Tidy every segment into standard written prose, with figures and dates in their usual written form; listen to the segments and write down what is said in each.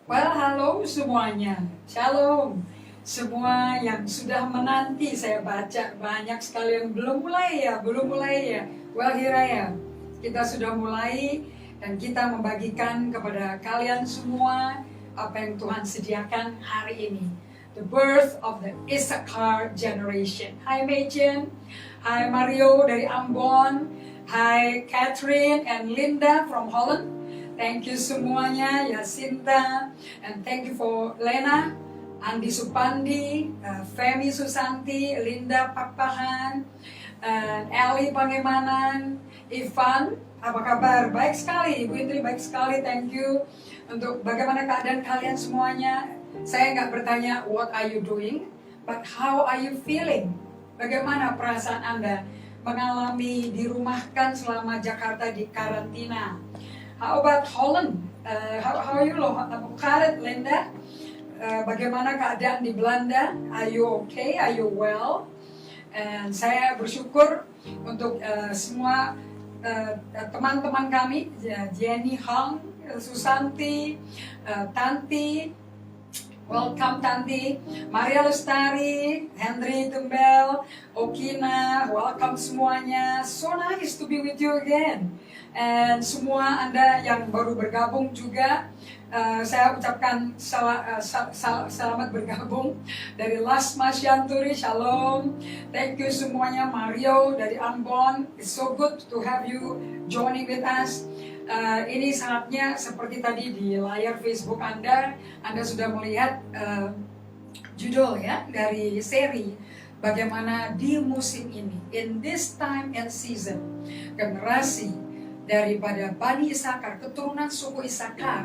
Well, halo semuanya. Shalom. Semua yang sudah menanti, saya baca banyak sekali yang belum mulai ya. Well, here I am. Kita sudah mulai dan kita membagikan kepada kalian semua apa yang Tuhan sediakan hari ini. The birth of the Issachar generation. Hai Machen, hai Mario dari Ambon, hai Catherine and Linda from Holland. Thank you semuanya, Yasinta, and thank you for Lena, Andi Supandi, Femi Susanti, Linda Pakpahan, Eli Pangemanan, Ivan, apa kabar? Baik sekali, Ibu Indri baik sekali, thank you. Untuk bagaimana keadaan kalian semuanya, saya nggak bertanya what are you doing, but how are you feeling? Bagaimana perasaan Anda mengalami dirumahkan selama Jakarta di karantina? How about Holland? How are you, Karet, Linda? Bagaimana keadaan di Belanda? Are you okay? Are you well? And saya bersyukur untuk semua teman-teman kami, Jenny Hang, Susanti, Tanti, welcome Tanti, Maria Lestari, Henry Tumbel, Okina, welcome semuanya. So nice to be with you again. And semua Anda yang baru bergabung juga, saya ucapkan selamat bergabung dari Las Masyanturi, Shalom. Thank you semuanya, Mario dari Ambon. It's so good to have you joining with us. Ini saatnya seperti tadi di layar Facebook Anda sudah melihat judul ya dari seri bagaimana di musim ini, in this time and season, generasi daripada Bani Issachar, keturunan suku Issachar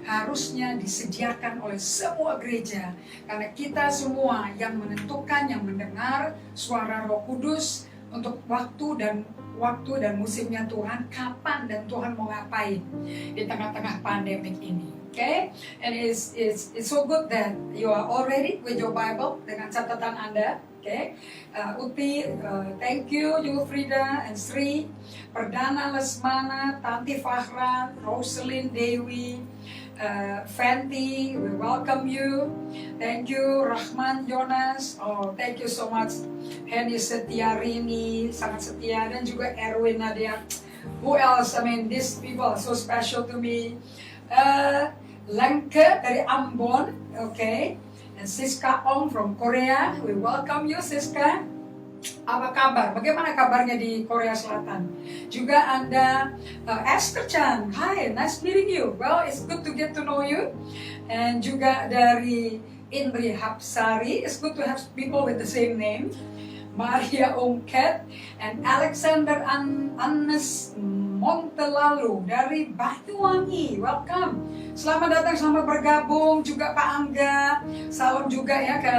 harusnya disediakan oleh semua gereja, karena kita semua yang menentukan, yang mendengar suara Roh Kudus untuk waktu dan musimnya Tuhan, kapan dan Tuhan mau ngapain di tengah-tengah pandemik ini. Okay? And it's so good that you are all ready with your Bible dengan catatan Anda. Okay? Uti, thank you, Frida and Sri, Perdana Lesmana, Tanti Fahran, Roselyn Dewi, Fenty, we welcome you. Thank you, Rahman Jonas. Oh, thank you so much. Henny Setiarini, sangat setia, dan juga Erwin Nadia. Who else? I mean, these people are so special to me. Lengke dari Ambon, okay. And Siska Ong from Korea, we welcome you Siska. Apa kabar? Bagaimana kabarnya di Korea Selatan? Juga Anda, Esther Chan, hi, nice meeting you. Well, it's good to get to know you. And juga dari Indri Hapsari, it's good to have people with the same name. Maria Ongket and Alexander Annes Montelalu dari Banyuwangi, welcome. Selamat datang, selamat bergabung. Juga Pak Angga, salam juga ya ke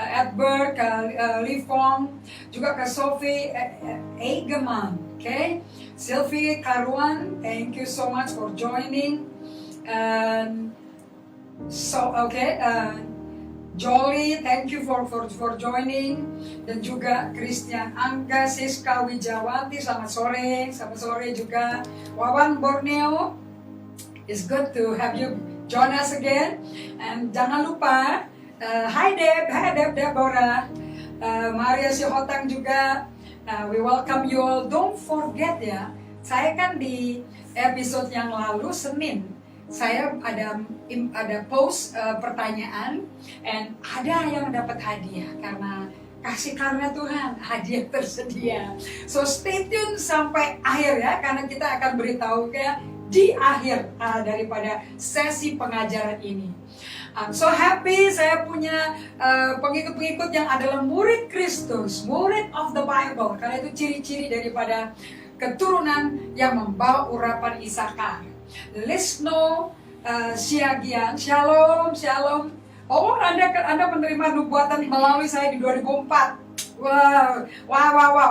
Edward, ke Livong, juga ke Sophie Egeman, okay? Sylvie Karuan, thank you so much for joining. Jolly, thank you for joining. Dan juga Christian Angga, Siska Wijawati, selamat sore juga. Wawan Borneo, it's good to have you join us again. And jangan lupa, hi Deb, Deborah, Maria Sihotang juga. We welcome you all. Don't forget ya, saya kan di episode yang lalu Senin, saya ada post pertanyaan, and ada yang dapat hadiah karena kasih karunia Tuhan, hadiah tersedia. So stay tune sampai akhir ya, karena kita akan beritahu di akhir daripada sesi pengajaran ini. I'm so happy saya punya pengikut-pengikut yang adalah murid Kristus, murid of the Bible, karena itu ciri-ciri daripada keturunan yang membawa urapan Issachar. Lisno Siagian, shalom. Oh, Anda menerima nubuatan melalui saya di 2004. Wow.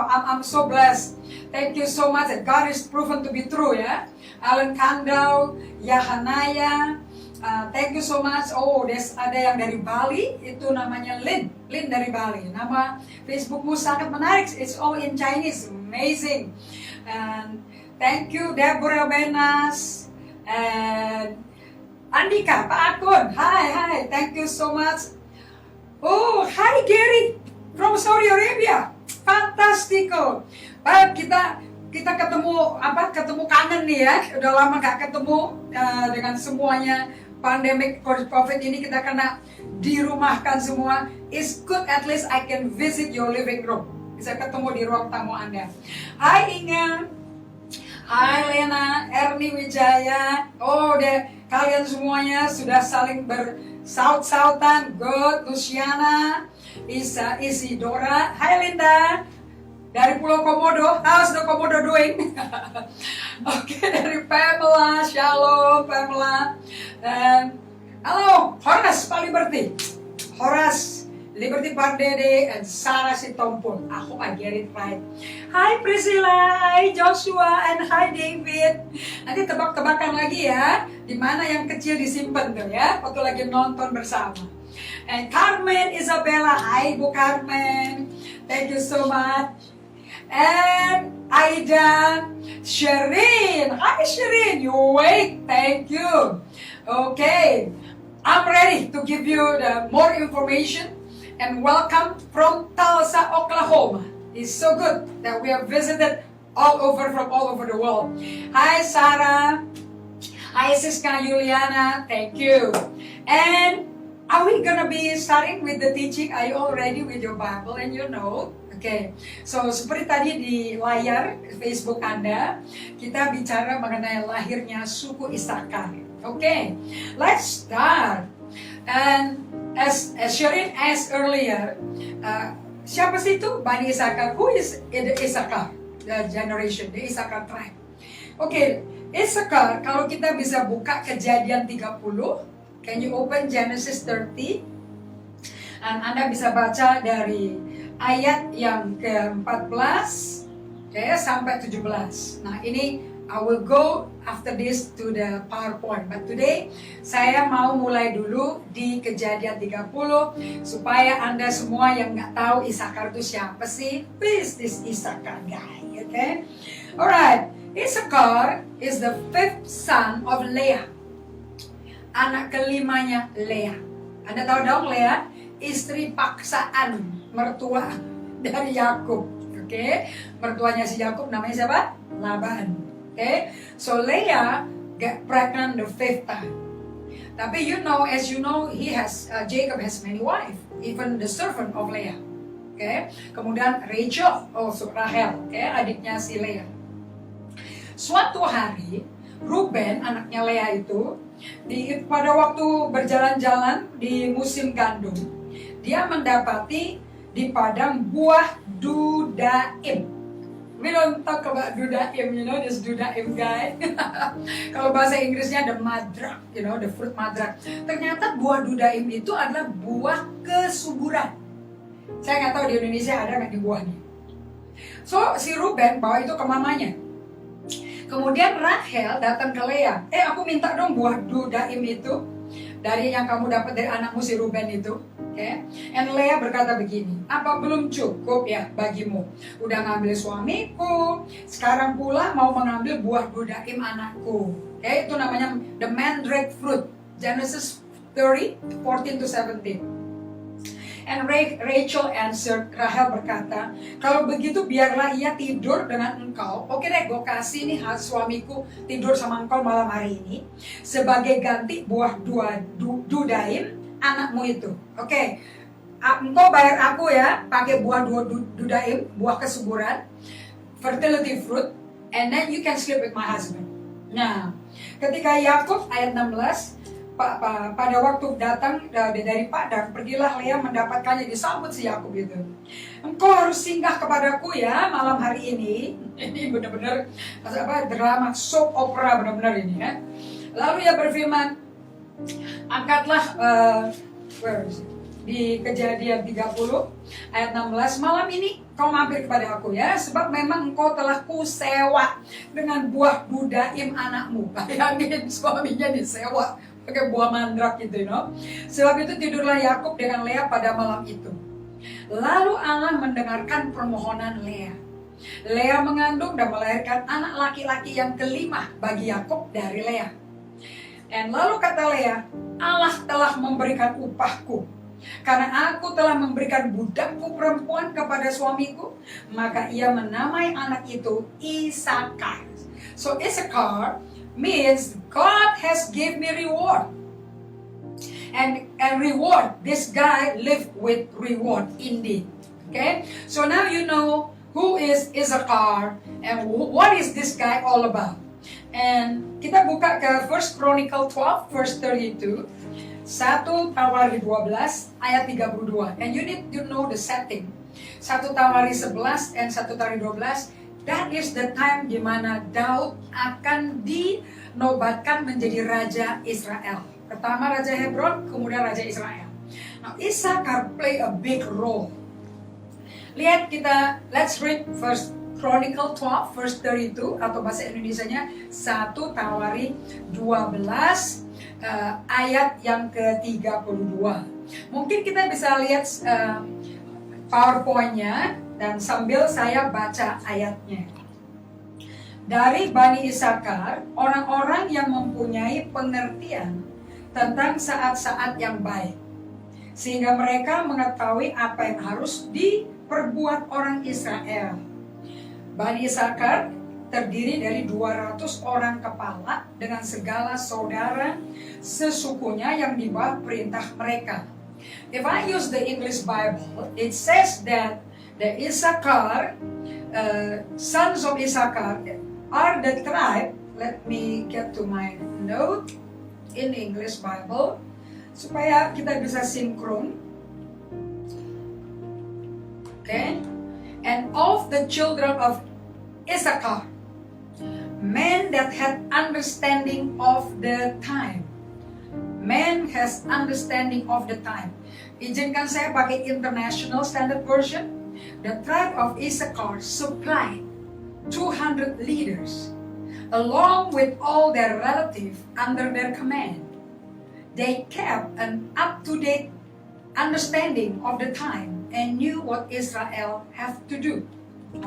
I'm so blessed. Thank you so much. God is proven to be true ya. Alan Kandau, Yahanaya, thank you so much. Oh, ada yang dari Bali, itu namanya Lin dari Bali. Nama Facebookmu sangat menarik. It's all in Chinese, amazing. And thank you Deborah Benas and Andika, Pak Akun, hai, thank you so much. Oh, hi Gary from Saudi Arabia, fantastico. Pak, kita ketemu kangen nih ya, udah lama gak ketemu dengan semuanya pandemic COVID ini, kita kena dirumahkan semua. It's good at least I can visit your living room, bisa ketemu di ruang tamu Anda. Hai Inga, hai Lena, Erni Wijaya. Oh deh, kalian semuanya sudah saling bersaut-sautan. Good, Luciana, Isidora, hai Linda dari Pulau Komodo. How's the Komodo doing? Oke, dari Pamela, Shalom Pamela. Dan halo Horace Pak Liberty Pardede, and Sarah Sitompul. I hope I get it right. Hi Priscilla, hi Joshua, and hi David. Nanti tebak-tebakan lagi ya, di mana yang kecil disimpan tuh ya, waktu lagi nonton bersama. And Carmen Isabella, hi Bu Carmen, thank you so much. And Aida, Sherin, hi Sherin, you awake? Thank you. Okay, I'm ready to give you the more information. And welcome from Tulsa, Oklahoma. It's so good that we have visited from all over the world. Hi Sarah, hi Siska Juliana, thank you. And are we gonna be starting with the teaching? Are you all ready with your Bible and your note? Okay, so seperti tadi di layar Facebook Anda, kita bicara mengenai lahirnya suku Isakar. Okay, let's start. And as Sherin asked earlier, siapa sih itu Bani Isakar? Who is the Isakar? The generation, the Isakar tribe. Okay, Isakar, kalau kita bisa buka Kejadian 30, can you open Genesis 30? Dan Anda bisa baca dari ayat yang ke-14 sampai 17. Nah, ini I will go after this to the PowerPoint. But today, saya mau mulai dulu di Kejadian 30 supaya Anda semua yang nggak tahu Isakar itu siapa sih? Who is this Isakar guy? Okay? Alright, Isakar is the fifth son of Leah. Anak kelimanya Leah. Anda tahu dong Leah? Istri paksaan mertua dari Yakub. Okay? Mertuanya si Yakub namanya siapa? Laban. Okay, so Leah get pregnant the fifth time. Tapi as you know, Jacob has many wives, even the servant of Leah. Okay, kemudian Rachel, also Rahel, adiknya si Leah. Suatu hari, Ruben, anaknya Leah itu, pada waktu berjalan-jalan di musim gandum, dia mendapati di padang buah dudaim. We don't talk about dudaim, this dudaim guy. Kalau bahasa Inggrisnya the madrak, the fruit madrak. Ternyata buah dudaim itu adalah buah kesuburan. Saya nggak tahu di Indonesia ada nggak di buahnya. So si Ruben bawa itu ke mamanya. Kemudian Rahel datang ke Leah. Aku minta dong buah dudaim itu dari yang kamu dapat dari anakmu si Ruben itu. Okay. And Leah berkata begini, apa belum cukup ya bagimu? Udah ngambil suamiku, sekarang pula mau mengambil buah dudaim anakku. Okay. Itu namanya the mandrake fruit. Genesis 30, 14 to 17. And Rachel answered, Rahel berkata, kalau begitu biarlah ia tidur dengan engkau. Oke deh, gue kasih nih suamiku tidur sama engkau malam hari ini sebagai ganti buah dudaim anakmu itu. Oke. Engkau bayar aku ya pakai buah dudaim, buah kesuburan, fertility fruit, and then you can sleep with my husband. Nah, ketika Yakub ayat 16, pada waktu datang dari padang, pergilah Leah mendapatkannya, disambut si Yakub itu. Engkau harus singgah kepadaku ya malam hari ini. Ini benar-benar drama soap opera benar-benar ini ya. Lalu ia berfirman, angkatlah di Kejadian 30 ayat 16, malam ini kau mampir kepada aku ya, sebab memang engkau telah kusewa dengan buah dudaim anakmu. Bayangin suaminya disewa pakai buah mandrak gitu, Sebab itu tidurlah Yakub dengan Leah pada malam itu. Lalu Allah mendengarkan permohonan Leah. Leah mengandung dan melahirkan anak laki-laki yang kelima bagi Yakub dari Leah. And lalu kata Leah, Allah telah memberikan upahku. Karena aku telah memberikan budakku perempuan kepada suamiku, maka ia menamai anak itu Isakar. So Isakar means God has give me reward. And reward, this guy lived with reward indeed. Okay? So now you know who is Isakar and what is this guy all about. And kita buka ke 1 Chronicle 12 verse 32. 1 Tawari 12 ayat 32. And you need to know the setting. 1 Tawari 11 and 1 Tawari 12. That is the time di mana Daud akan dinobatkan menjadi Raja Israel. Pertama Raja Hebron, kemudian Raja Israel. Now Isakar play a big role. Lihat kita, let's read 1 Chronicle 12 verse 32 atau bahasa Indonesianya 1 Tawari 12 ayat yang ke-32. Mungkin kita bisa lihat PowerPoint-nya dan sambil saya baca ayatnya. Dari Bani Isakar, orang-orang yang mempunyai pengertian tentang saat-saat yang baik, sehingga mereka mengetahui apa yang harus diperbuat orang Israel. Bani Isakar terdiri dari 200 orang kepala dengan segala saudara sesukunya yang di bawah perintah mereka. If I use the English Bible, it says that the Isakar, sons of Isakar are the tribe. Let me get to my note in English Bible supaya kita bisa sinkron. Okay, and of the children of Isakar, men that had understanding of the time. Man has understanding of the time. Izinkan saya pakai International Standard Version. The tribe of Isakar supplied 200 leaders, along with all their relatives under their command. They kept an up-to-date understanding of the time and knew what Israel have to do.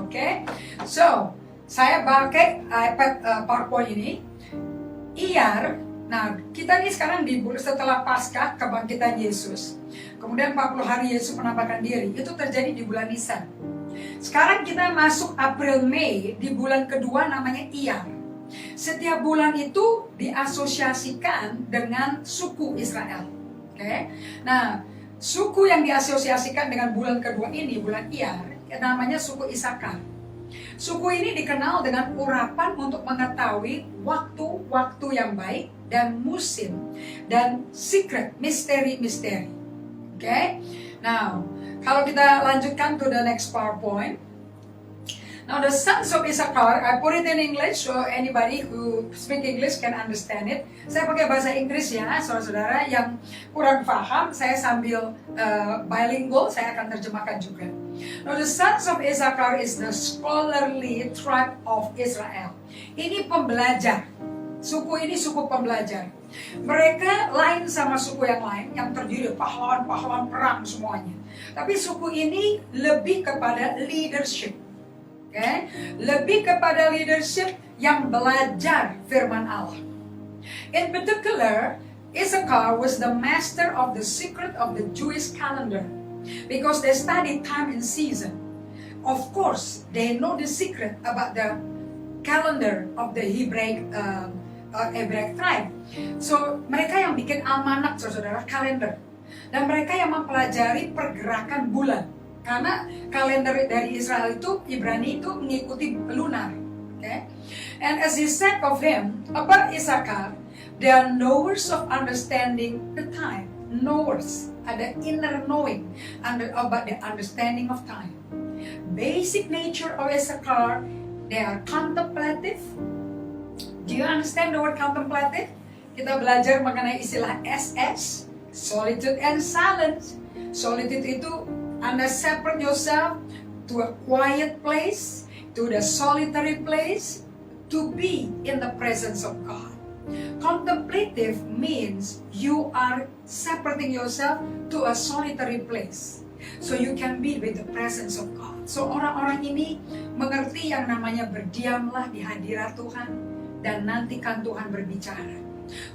Okay? So, saya pakai iPad PowerPoint ini. Iyar, nah kita ini sekarang setelah Paskah kebangkitan Yesus. Kemudian 40 hari Yesus menampakkan diri. Itu terjadi di bulan Nisan. Sekarang kita masuk April Mei, di bulan kedua namanya Iyar. Setiap bulan itu diasosiasikan dengan suku Israel. Okay? Nah, suku yang diasosiasikan dengan bulan kedua ini, bulan Iyar, namanya suku Isakar. Suku ini dikenal dengan urapan untuk mengetahui waktu-waktu yang baik dan musim dan secret, misteri-misteri. Okay? Now, kalau kita lanjutkan to the next PowerPoint. Now, the sons of Isakar, I put it in English so anybody who speak English can understand it. Saya pakai bahasa Inggris ya, saudara-saudara yang kurang paham, saya sambil bilingual, saya akan terjemahkan juga. Now, the sons of Isakar is the scholarly tribe of Israel. Ini pembelajar. Suku ini suku pembelajar. Mereka lain sama suku yang lain yang terdiri pahlawan-pahlawan perang semuanya. Tapi suku ini lebih kepada leadership. Okay? Lebih kepada leadership yang belajar firman Allah. In particular, Isakar was the master of the secret of the Jewish calendar because they studied time and season. Of course, they know the secret about the calendar of the Hebraic tribe. So, mereka yang bikin almanak, saudara, kalender. Dan mereka yang mempelajari pergerakan bulan. Karena kalender dari Israel itu, Ibrani itu mengikuti lunar. Okay? And as he said of him, about Isakar, they are knowers of understanding the time. Knowers, ada inner knowing about the understanding of time. Basic nature of Isakar, they are contemplative. Do you understand the word contemplative? Kita belajar mengenai istilah SS, solitude and silence. Solitude itu Anda separate yourself to a quiet place, to the solitary place, to be in the presence of God. Contemplative means you are separating yourself to a solitary place, so you can be with the presence of God. So orang-orang ini mengerti yang namanya berdiamlah di hadirat Tuhan dan nantikan Tuhan berbicara.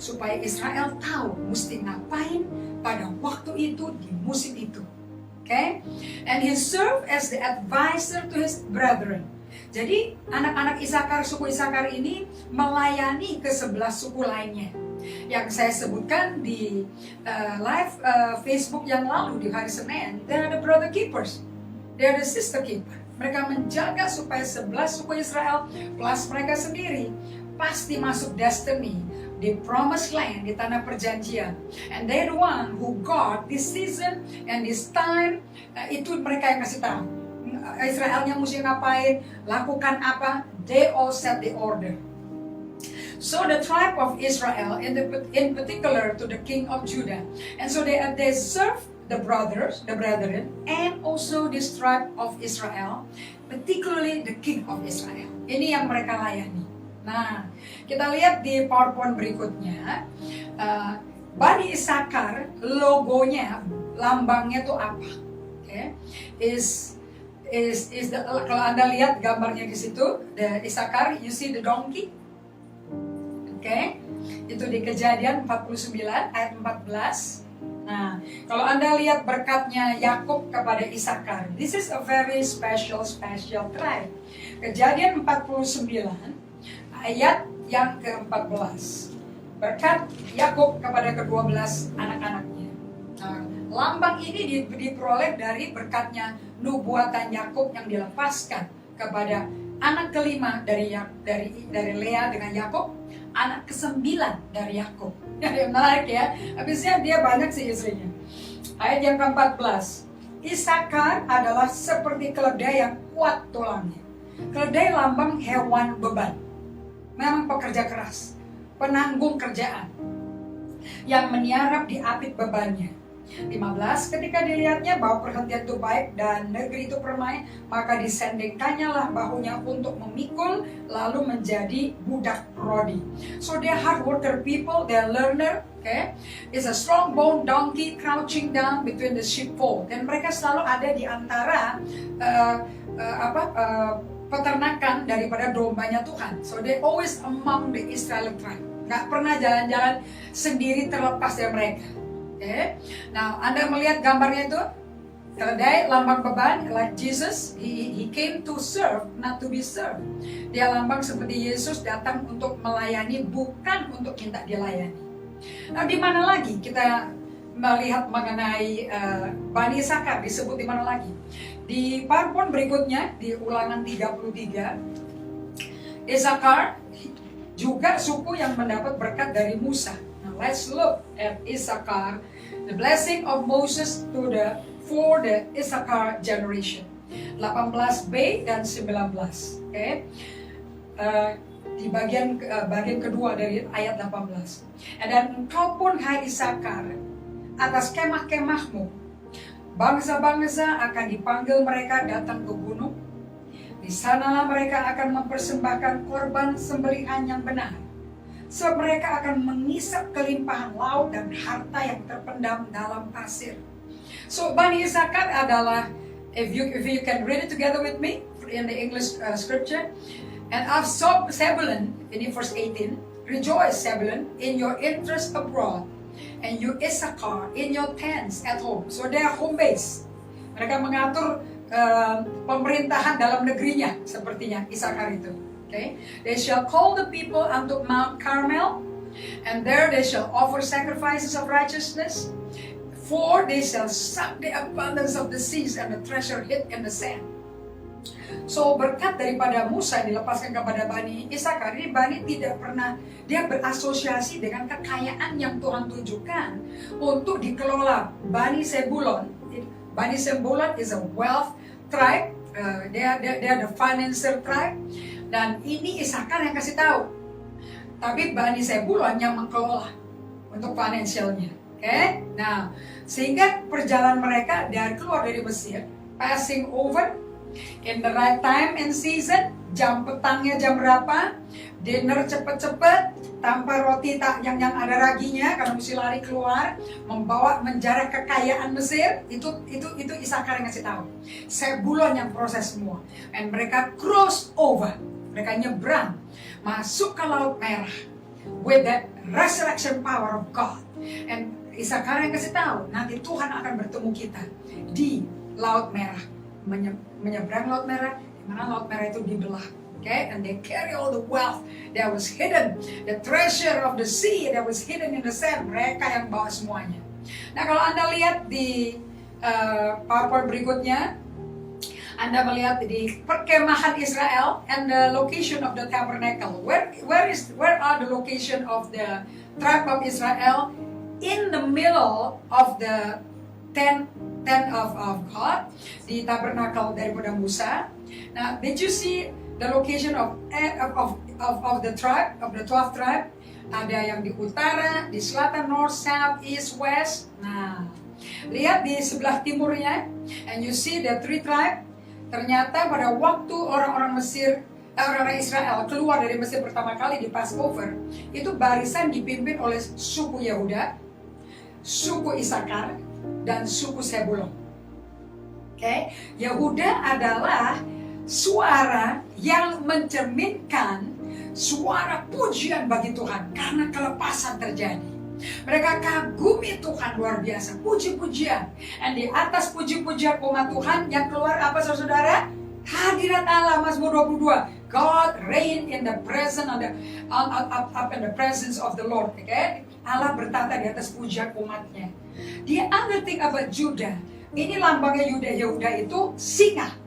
supaya Israel tahu mesti ngapain pada waktu itu di musim itu. Okay? And he served as the advisor to his brethren. Jadi anak-anak Isakar, suku Isakar ini melayani ke 11 suku lainnya. Yang saya sebutkan di live Facebook yang lalu di hari Senin, they are the brother keepers, they are the sister keeper. Mereka menjaga supaya 11 suku Israel plus mereka sendiri pasti masuk destiny, di promised land, di tanah perjanjian. And they're the one who got this season and this time. Itu mereka yang kasih tahu Israelnya mesti ngapain, lakukan apa. They all set the order. So the tribe of Israel, in particular to the king of Judah, and so they serve the brethren, and also this tribe of Israel, particularly the king of Israel. Ini yang mereka layani. Nah, kita lihat di PowerPoint berikutnya, Bani Isakar, logonya, lambangnya itu apa? Okay. Kalau Anda lihat gambarnya di situ, the Isakar, you see the donkey? Okay. Itu di Kejadian 49 ayat 14. Nah, kalau Anda lihat berkatnya Yakub kepada Isakar, this is a very special tribe. Kejadian 49 ayat yang ke-14. Berkat Yakub kepada ke-12 anak-anaknya. Nah, lambang ini diperoleh dari berkatnya nubuatan Yakub yang dilepaskan kepada anak kelima dari Lea dengan Yakub, anak ke-9 dari Yakub. Yang menarik ya. Habisnya dia banyak sih istrinya. Ayat yang ke-14. Isakar adalah seperti keledai yang kuat tulangnya. Keledai lambang hewan beban. Memang pekerja keras, penanggung kerjaan, yang meniarap di apit bebannya. 15, ketika dilihatnya bahwa perhentian itu baik dan negeri itu permai, maka disendengkannya lah bahunya untuk memikul, lalu menjadi budak rodi. So they are hard worker people, they are learner. Okay, it's a strong bone donkey crouching down between the sheepfold. Dan mereka selalu ada di antara peternakan daripada dombanya Tuhan. So they always among the Israelite tribe. Gak pernah jalan-jalan sendiri terlepas dari mereka. Okay. Nah, Anda melihat gambarnya itu, keledai lambang beban, like Jesus, he came to serve, not to be served. Dia lambang seperti Yesus datang untuk melayani, bukan untuk minta dilayani. Nah, di mana lagi kita melihat mengenai Bani Isakar disebut di mana lagi? Di PowerPoint berikutnya, di Ulangan 33, Isakar juga suku yang mendapat berkat dari Musa. Now let's look at Isakar, the blessing of Moses for the Isakar generation. 18b dan 19. Okay? Di bagian kedua dari ayat 18. Dan engkau pun hai Isakar, atas kemah-kemahmu, bangsa-bangsa akan dipanggil mereka datang ke gunung. Di sanalah mereka akan mempersembahkan korban sembelihan yang benar. Sebab mereka akan mengisap kelimpahan laut dan harta yang terpendam dalam pasir. So Bani Isakar adalah, if you can read it together with me in the English scripture, and of Zebulun, in verse 18, rejoice Zebulun in your interest abroad, and you Issachar in your tents at home. So they are home base. Mereka mengatur pemerintahan dalam negerinya, sepertinya Isakar itu. Okay? They shall call the people unto Mount Carmel, and there they shall offer sacrifices of righteousness, for they shall suck the abundance of the seas and the treasure hid in the sand. So berkat daripada Musa dilepaskan kepada Bani Isakar, ini Bani tidak pernah, dia berasosiasi dengan kekayaan yang Tuhan tunjukkan untuk dikelola. Bani Zebulon is a wealth tribe, they are the financial tribe, dan ini Isakar yang kasih tahu. Tapi Bani Zebulon yang mengelola untuk financialnya. Okay? Nah, sehingga perjalanan mereka keluar dari Mesir, passing over in the right time and season, jam petangnya jam berapa, dinner cepet-cepet, tanpa roti yang ada raginya, karena mesti lari keluar, membawa menjarah kekayaan Mesir, itu Isakar yang ngasih tahu. Zebulon yang proses semua. And mereka cross over, mereka nyebrang, masuk ke Laut Merah, with that resurrection power of God. And Isakar yang kasih tahu, nanti Tuhan akan bertemu kita di Laut Merah, menyeberang Laut Merah, di mana Laut Merah itu dibelah. Okay, and they carry all the wealth that was hidden, the treasure of the sea that was hidden in the sand. Mereka yang bawa semuanya. Nah, kalau Anda lihat di PowerPoint berikutnya, Anda melihat di perkemahan Israel and the location of the tabernacle. Where are the location of the tribe of Israel? In the middle of the tent of God, di tabernacle daripada Musa. Now, did you see the location of the tribe, of the 12 tribe? Ada yang di utara, di selatan, north, south, east, west. Nah, lihat di sebelah timurnya, and you see the 3 tribe. Ternyata pada waktu orang-orang Mesir, orang-orang Israel keluar dari Mesir pertama kali di Passover, itu barisan dipimpin oleh suku Yehuda, suku Isakar, dan suku Sebulon. Okay? Yehuda adalah suara yang mencerminkan suara pujian bagi Tuhan karena kelepasan terjadi. Mereka kagumi Tuhan luar biasa, puji-pujian. Dan di atas puji-pujian umat Tuhan yang keluar apa saudara? Hadirat Allah, Mazmur 22. God reign in the presence of in the presence of the Lord. Okay? Allah bertata di atas pujian umatnya. The other thing about Judah, ini lambangnya Yehuda itu singa.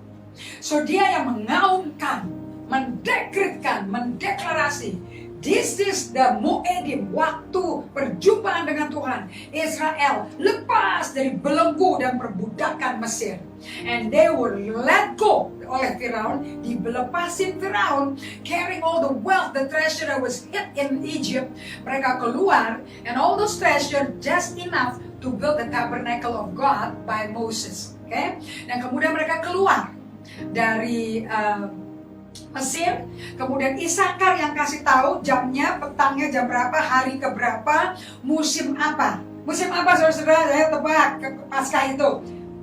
So dia yang mengaumkan, mendekretkan, mendeklarasi, this is the Moedim, waktu perjumpaan dengan Tuhan. Israel lepas dari belenggu dan perbudakan Mesir. And they were let go oleh Firaun, dilepasin Firaun, carrying all the wealth, the treasure that was hid in Egypt. Mereka keluar, and all those treasure just enough to build the tabernacle of God by Moses. Okay? Dan kemudian mereka keluar dari Mesir, kemudian Isakar yang kasih tahu jamnya, petangnya jam berapa, hari keberapa, musim apa. Musim apa saudara-saudara? Saya tebak Paskah itu.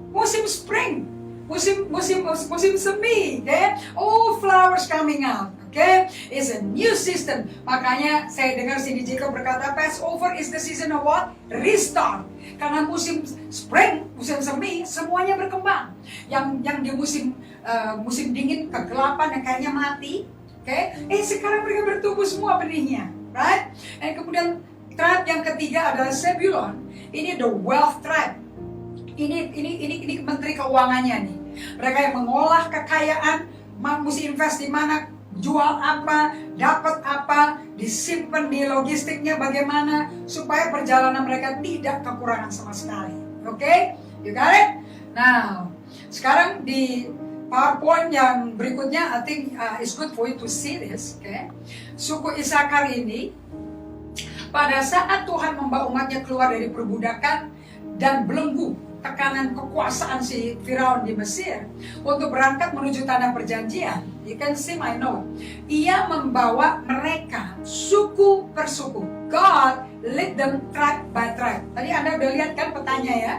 Musim spring, musim semi, okay? Oh, flowers coming out, okay? It's a new system. Makanya saya dengar Cindy Jacob berkata, Passover is the season of what? Restart. Karena musim spring, musim semi, semuanya berkembang. Yang di musim dingin, kegelapan yang kayaknya mati, okay? Sekarang mereka bertumbuh semua benihnya, right? Dan kemudian tribe yang ketiga adalah Sebulon. Ini the wealth tribe. Ini menteri keuangannya nih. Mereka yang mengolah kekayaan, mesti invest di mana, jual apa, dapat apa, disimpan di logistiknya bagaimana supaya perjalanan mereka tidak kekurangan sama sekali. Oke? You got it? Now, sekarang di PowerPoint yang berikutnya, I think it's good for you to see this. Okay? Suku Isakar ini, pada saat Tuhan membawa umatnya keluar dari perbudakan dan belenggu tekanan kekuasaan si Firaun di Mesir untuk berangkat menuju tanah perjanjian, you can see my note. Ia membawa mereka suku per suku. God lead them tribe by tribe. Tadi Anda udah lihat kan petanya ya.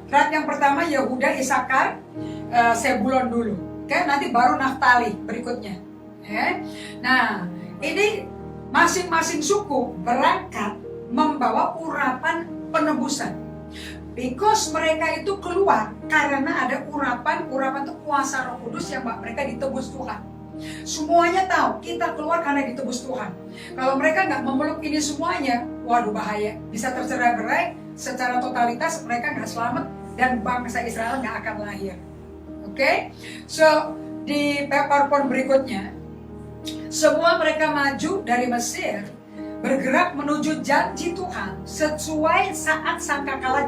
Tribe yang pertama Yehuda, Isakar, Sebulon dulu. Oke, nanti baru Naftali berikutnya. Nah, ini masing-masing suku berangkat membawa urapan penebusan. Because mereka itu keluar karena ada urapan itu kuasa Roh Kudus yang mereka ditebus Tuhan. Semuanya tahu kita keluar karena ditebus Tuhan. Kalau mereka nggak memeluk ini semuanya, waduh bahaya, bisa tercerai-berai secara totalitas, mereka nggak selamat dan bangsa Israel nggak akan lahir. Oke? So di PowerPoint berikutnya, semua mereka maju dari Mesir, bergerak menuju janji Tuhan sesuai saat sangkakala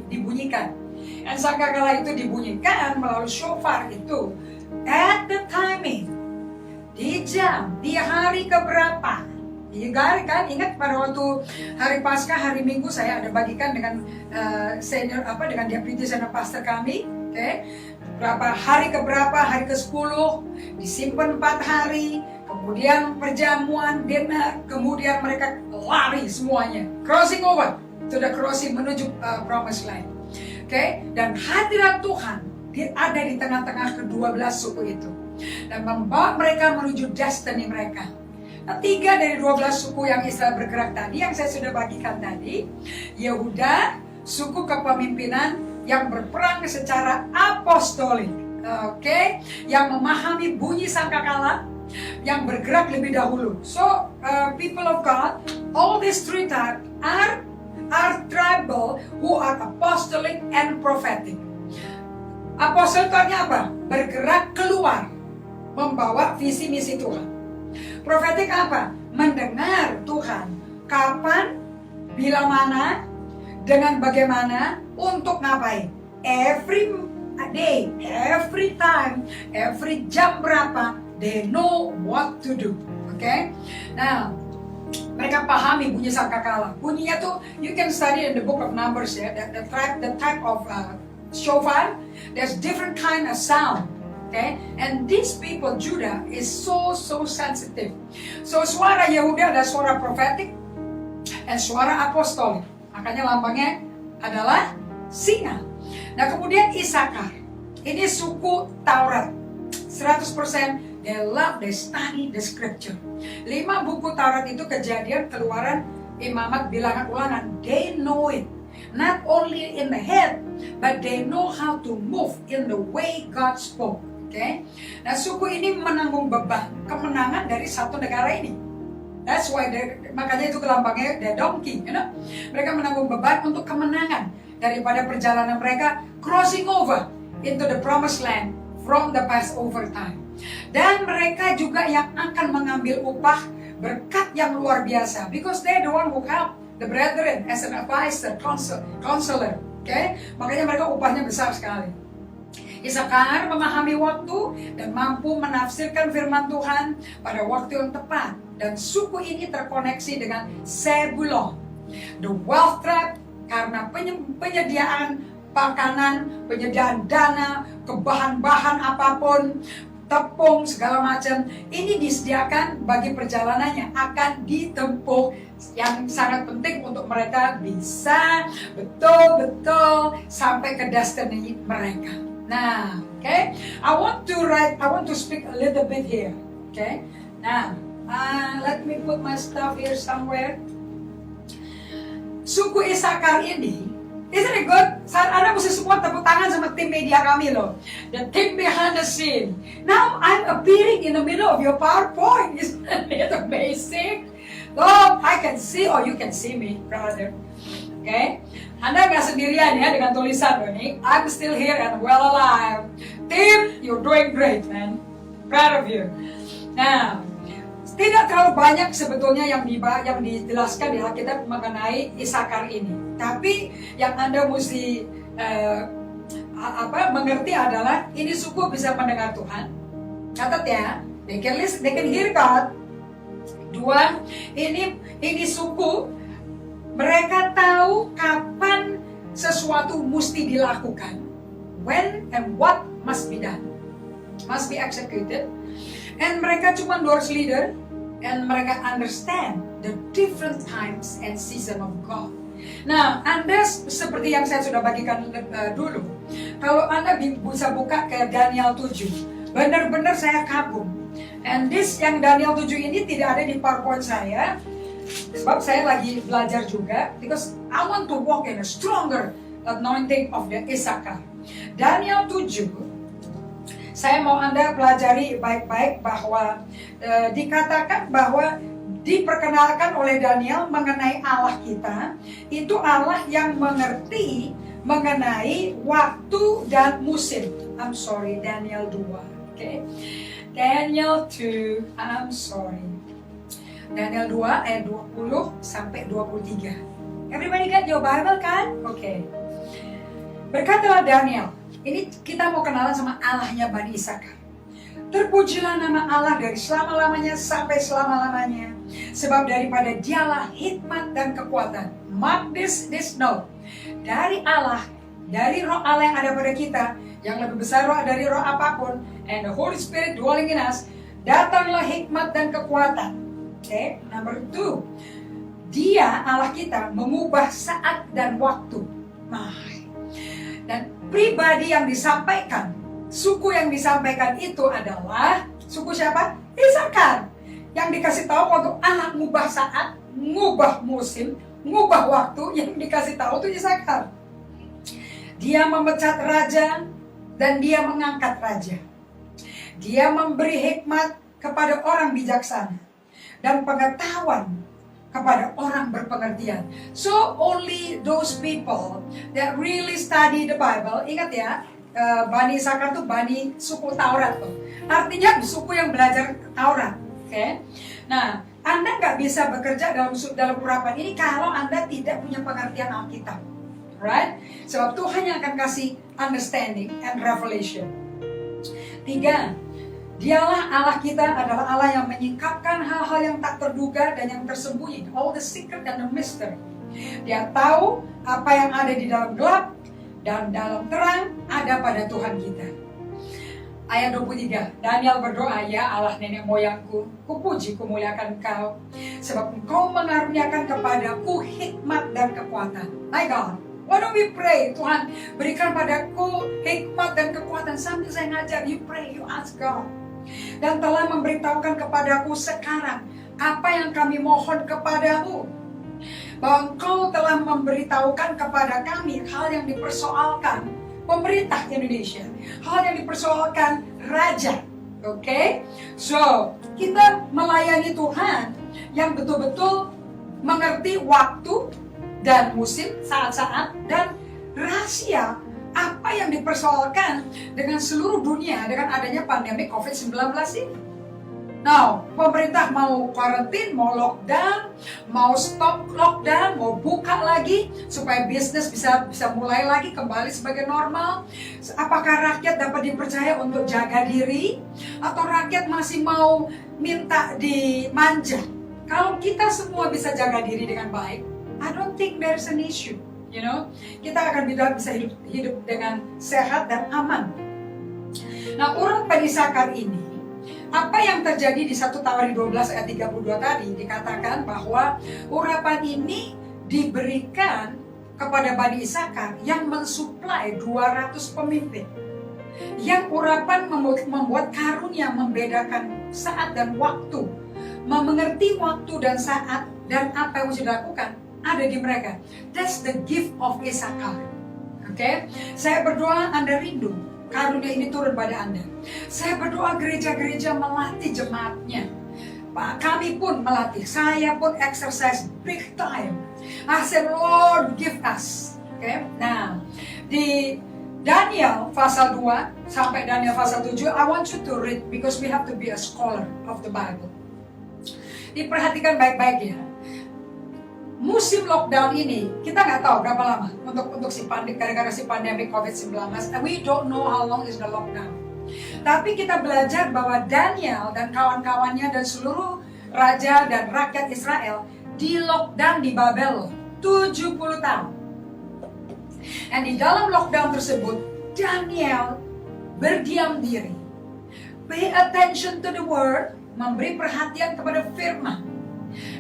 dibunyikan. Dan sangkakala itu dibunyikan melalui shofar itu at the timing, di jam, di hari keberapa. Kan ingat pada waktu hari Paskah, hari Minggu saya ada bagikan dengan dengan deputy senior pastor kami, berapa hari keberapa, hari ke-10 disimpan 4 hari. Kemudian perjamuan, dinner, kemudian mereka lari semuanya. Crossing over to the crossing menuju promised land. Dan hadirat Tuhan ada di tengah-tengah ke-12 suku itu. Dan membawa mereka menuju destiny mereka. Nah, 3 dari 12 suku yang Israel bergerak tadi, yang saya sudah bagikan tadi, Yehuda, suku kepemimpinan yang berperang secara apostolik, yang memahami bunyi sangkakala, yang bergerak lebih dahulu. So, people of God, all these 3 types are tribal who are apostolic and prophetic. Apostle itu artinya apa? Bergerak keluar, membawa visi misi Tuhan. Prophetic apa? Mendengar Tuhan. Kapan, bila mana, dengan bagaimana, untuk ngapain. Every day, every time, every jam berapa, they know what to do. Nah, mereka pahami bunyi sangkakala. Bunyinya tuh, you can study in the book of Numbers ya. The type of shofar, there's different kind of sound. And these people, Judah, is so sensitive. So suara Yehuda adalah suara prophetic and suara apostolik. Makanya lambangnya adalah singa. Nah, kemudian Isakar. Ini suku Taurat. 100% they love, they study the scripture. 5 buku Taurat itu Kejadian, Keluaran, Imamat, Bilangan, Ulangan. They know it. Not only in the head, but they know how to move in the way God spoke. Nah, suku ini menanggung beban kemenangan dari satu negara ini. That's why makanya itu lambangnya the donkey, Mereka menanggung beban untuk kemenangan daripada perjalanan mereka crossing over into the promised land from the Passover time. Dan mereka juga yang akan mengambil upah berkat yang luar biasa, because they're the one who help the brethren as an advisor, counselor. Makanya mereka upahnya besar sekali. Isakar memahami waktu dan mampu menafsirkan firman Tuhan pada waktu yang tepat. Dan suku ini terkoneksi dengan Zebulon, the wealth tribe, karena penyediaan makanan, penyediaan dana, kebahan-bahan apapun, tepung, segala macam. Ini disediakan bagi perjalanan yang akan ditempuh, yang sangat penting untuk mereka bisa betul-betul sampai ke destiny mereka. Nah, I want to speak a little bit here. Now, let me put my stuff here somewhere. Suku Isakar ini, isn't it good? Saat Anda mesti semua tepuk tangan sama tim media kami loh. The team behind the scene. Now, I'm appearing in the middle of your PowerPoint. Isn't it amazing? Look, I can see, you can see me, brother. Anda nggak sendirian ya dengan tulisan ini. I'm still here and well alive. Team, you're doing great, man. Proud of you. Nah, tidak terlalu banyak sebetulnya yang dijelaskan di Alkitab mengenai Isakar ini. Tapi yang Anda mesti mengerti adalah ini suku bisa mendengar Tuhan. Catat ya, they can hear God. 2, ini suku, mereka tahu kapan sesuatu mesti dilakukan. When and what must be done. Must be executed. And mereka cuma doors leader. And mereka understand the different times and season of God. Nah, Anda seperti yang saya sudah bagikan dulu. Kalau Anda bisa buka ke Daniel 7. Benar-benar saya kagum. And this yang Daniel 7 ini tidak ada di PowerPoint saya. Sebab saya lagi belajar juga, because I want to walk in a stronger anointing of the Isakar. Daniel 7, saya mau Anda pelajari baik-baik bahwa dikatakan bahwa diperkenalkan oleh Daniel mengenai Allah kita, itu Allah yang mengerti mengenai waktu dan musim. I'm sorry, Daniel 2. Daniel 2, I'm sorry. Daniel 2 ayat 20 sampai 23. Everybody got your Bible kan? Berkatalah Daniel, ini kita mau kenalan sama Allahnya Bani Isakar. Terpujilah nama Allah dari selama-lamanya sampai selama-lamanya. Sebab daripada dialah hikmat dan kekuatan. Mark this note. Dari Allah, dari roh Allah yang ada pada kita, yang lebih besar roh dari roh apapun, and the Holy Spirit dwelling in us, datanglah hikmat dan kekuatan. Number 2, Dia Allah kita mengubah saat dan waktu. Dan pribadi yang disampaikan, suku yang disampaikan itu adalah suku siapa? Isakar. yang dikasih tahu waktu Allah ngubah saat, ngubah musim, ngubah waktu, yang dikasih tahu itu Isakar. Dia memecat raja dan dia mengangkat raja. Dia memberi hikmat kepada orang bijaksana dan pengetahuan kepada orang berpengertian. So only those people that really study the Bible, ingat ya, Bani Isakar itu Bani suku Taurat tuh. Artinya suku yang belajar Taurat. Oke. Nah, Anda nggak bisa bekerja dalam urapan ini kalau Anda tidak punya pengertian Alkitab. Right? Sebab Tuhan yang akan kasih understanding and revelation. 3. Dialah Allah kita adalah Allah yang menyingkapkan hal-hal yang tak terduga dan yang tersembunyi. All the secret and the mystery. Dia tahu apa yang ada di dalam gelap dan dalam terang ada pada Tuhan kita. Ayat 23, Daniel berdoa, ya Allah nenek moyangku, kupuji kumuliakan Engkau, sebab Engkau mengaruniakan kepadaku hikmat dan kekuatan. My God, why don't we pray? Tuhan, berikan padaku hikmat dan kekuatan. Sambil saya ngajar, you pray, you ask God. Dan telah memberitahukan kepadaku sekarang apa yang kami mohon kepadamu, bahwa Engkau telah memberitahukan kepada kami hal yang dipersoalkan pemerintah Indonesia, hal yang dipersoalkan raja. Oke? So, kita melayani Tuhan yang betul-betul mengerti waktu dan musim, saat-saat, dan rahasia apa yang dipersoalkan dengan seluruh dunia dengan adanya pandemi COVID-19 ini. Now, pemerintah mau karantin, mau lockdown, mau stop lockdown, mau buka lagi supaya bisnis bisa mulai lagi kembali sebagai normal. Apakah rakyat dapat dipercaya untuk jaga diri atau rakyat masih mau minta dimanja? Kalau kita semua bisa jaga diri dengan baik, I don't think there's an issue. You know, kita akan bisa hidup dengan sehat dan aman. Nah, urapan Isakar ini, apa yang terjadi di 1 Tawari 12 ayat 32 tadi, dikatakan bahwa urapan ini diberikan kepada Bani Isakar yang mensuplai 200 pemimpin. Yang urapan membuat karunia membedakan saat dan waktu, mengerti waktu dan saat dan apa yang harus dilakukan ada di mereka. That's the gift of Isakar. Oke? Saya berdoa Anda rindu karunia ini turun pada Anda. Saya berdoa gereja-gereja melatih jemaatnya. Pak, kami pun melatih. Saya pun exercise big time. I said, Lord, give us. Oke? Nah, di Daniel pasal 2 sampai Daniel pasal 7, I want you to read because we have to be a scholar of the Bible. Diperhatikan baik-baik ya. Musim lockdown ini, kita nggak tahu berapa lama untuk si pandemi, gara-gara si pandemi COVID-19. We don't know how long is the lockdown. Tapi kita belajar bahwa Daniel dan kawan-kawannya dan seluruh raja dan rakyat Israel di lockdown di Babel 70 tahun. Dan di dalam lockdown tersebut, Daniel berdiam diri. Pay attention to the word, memberi perhatian kepada firman.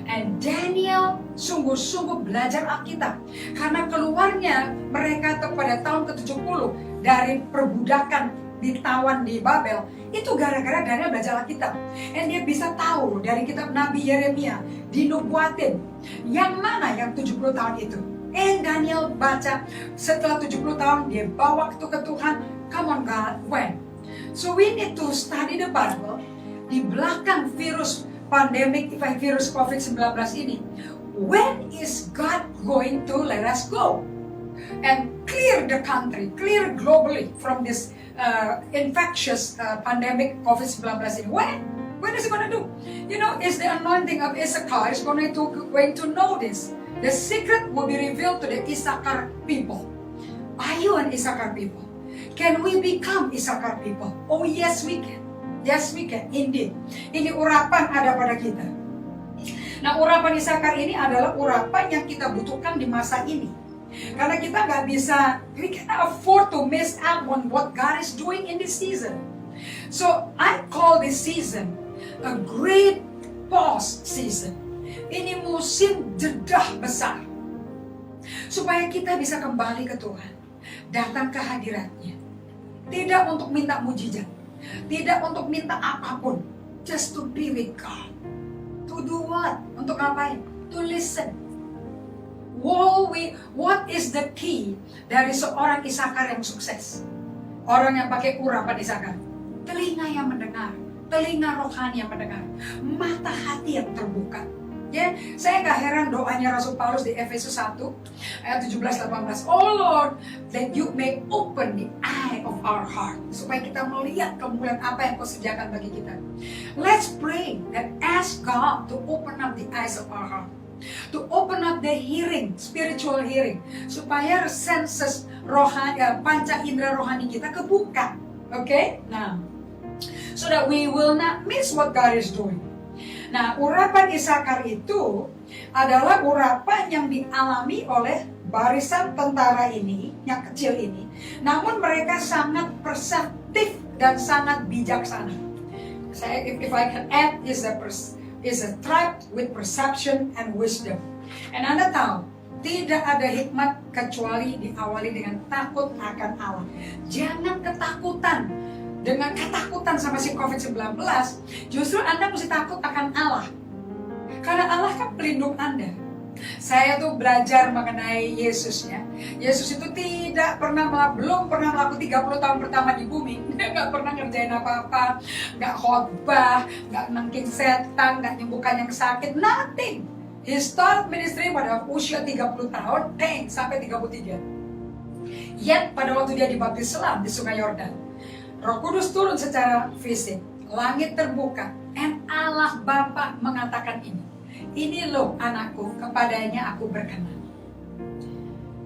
And Daniel sungguh-sungguh belajar Alkitab. Karena keluarnya mereka pada tahun ke-70 dari perbudakan ditawan di Babel, itu gara-gara Daniel belajar Alkitab. And dia bisa tahu dari kitab Nabi Yeremia, dinubuatin yang mana yang 70 tahun itu. And Daniel baca setelah 70 tahun dia bawa waktu ke Tuhan. Come on God, when? So we need to study the Bible. Di belakang pandemic virus COVID-19 ini, when is God going to let us go and clear the country, clear globally from this infectious pandemic COVID-19 ini? When is it going to do? You know, is the anointing of Issachar is going to know this. The secret will be revealed to the Issachar people. Are you an Issachar people? Can we become Issachar people? Oh yes, we can. Yes, we can. Indeed. Ini urapan ada pada kita. Nah, urapan Isakar ini adalah urapan yang kita butuhkan di masa ini. Karena kita nggak bisa, we cannot afford to miss out on what God is doing in this season. So, I call this season a great pause season. Ini musim jedah besar. Supaya kita bisa kembali ke Tuhan. Datang ke hadiratnya. Tidak untuk minta mujizat. Tidak untuk minta apapun, just to be with God. To do what? Untuk ngapain? To listen. What is the key dari seorang Isakar yang sukses? Orang yang pakai urapan Isakar. Telinga yang mendengar, telinga rohani yang mendengar, mata hati yang terbuka. Ya, saya nggak heran doanya Rasul Paulus di Efesus 1 ayat 17-18. Oh Lord, that you may open the eye of our heart, supaya kita melihat kemuliaan apa yang Kau sediakan bagi kita. Let's pray and ask God to open up the eyes of our heart, to open up the hearing, spiritual hearing, supaya senses rohani, panca indera rohani kita kebuka. Okay? Nah, so that we will not miss what God is doing. Nah, urapan Isakar itu adalah urapan yang dialami oleh barisan tentara ini, yang kecil ini. Namun mereka sangat perseptif dan sangat bijaksana. If I can add, is a tribe with perception and wisdom. And Anda tahu, tidak ada hikmat kecuali diawali dengan takut akan Allah. Jangan ketakutan. Dengan ketakutan sama si COVID-19, justru Anda mesti takut akan Allah. Karena Allah kan pelindung Anda. Saya tuh belajar mengenai Yesus ya. Yesus itu belum pernah melakukan 30 tahun pertama di bumi. Dia nggak pernah ngerjain apa-apa, nggak khotbah, nggak nangking setan, nggak nyembuhkan yang sakit, nothing. He start ministry pada usia 30 tahun, sampai 33. Yet pada waktu dia dibaptis selam di Sungai Yordan, Roh Kudus turun secara fisik, langit terbuka, and Allah Bapa mengatakan ini loh anakku, kepadanya aku berkenan.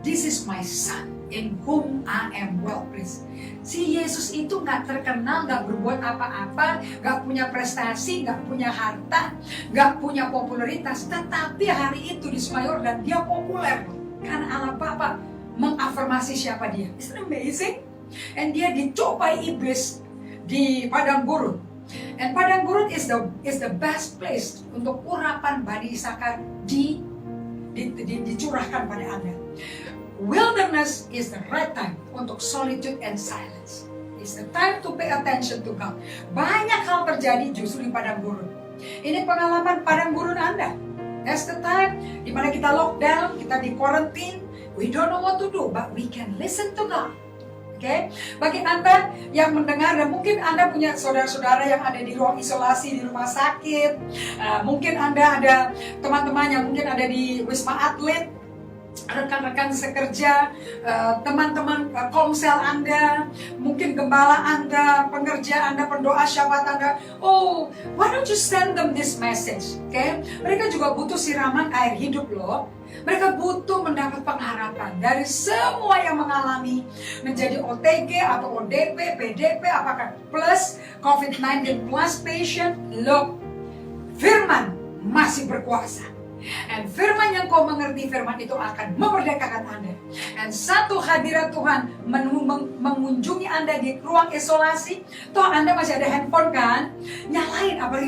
This is my son, in whom I am well pleased. Si Yesus itu gak terkenal, gak berbuat apa-apa, gak punya prestasi, gak punya harta, gak punya popularitas, tetapi hari itu di Sungai Yordan dia populer karena Allah Bapa mengafirmasi siapa dia. Isn't it amazing? And dia dicobai iblis di padang gurun. And padang gurun is the best place untuk urapan Bani Isakar dicurahkan pada Anda. Wilderness is the right time untuk solitude and silence. It's the time to pay attention to God. Banyak hal terjadi justru di padang gurun. Ini pengalaman padang gurun Anda. That's the time di mana kita lockdown, kita di quarantine. We don't know what to do, but we can listen to God. Okay? Bagi Anda yang mendengar, dan mungkin Anda punya saudara-saudara yang ada di ruang isolasi di rumah sakit, mungkin Anda ada teman-teman yang mungkin ada di Wisma Atlet, rekan-rekan sekerja, teman-teman komsel Anda, mungkin gembala Anda, pengerja Anda, pendoa syafaat Anda. Oh, why don't you send them this message? Okay? Mereka juga butuh siraman air hidup loh. Mereka butuh mendapat pengharapan dari semua yang mengalami menjadi OTG atau ODP, PDP, apakah plus COVID-19 plus patient. Look, firman masih berkuasa. And firman yang kau mengerti, firman itu akan memerdekakan Anda. And satu hadirat Tuhan mengunjungi Anda di ruang isolasi. Toh Anda masih ada handphone kan? Nyalain, apalagi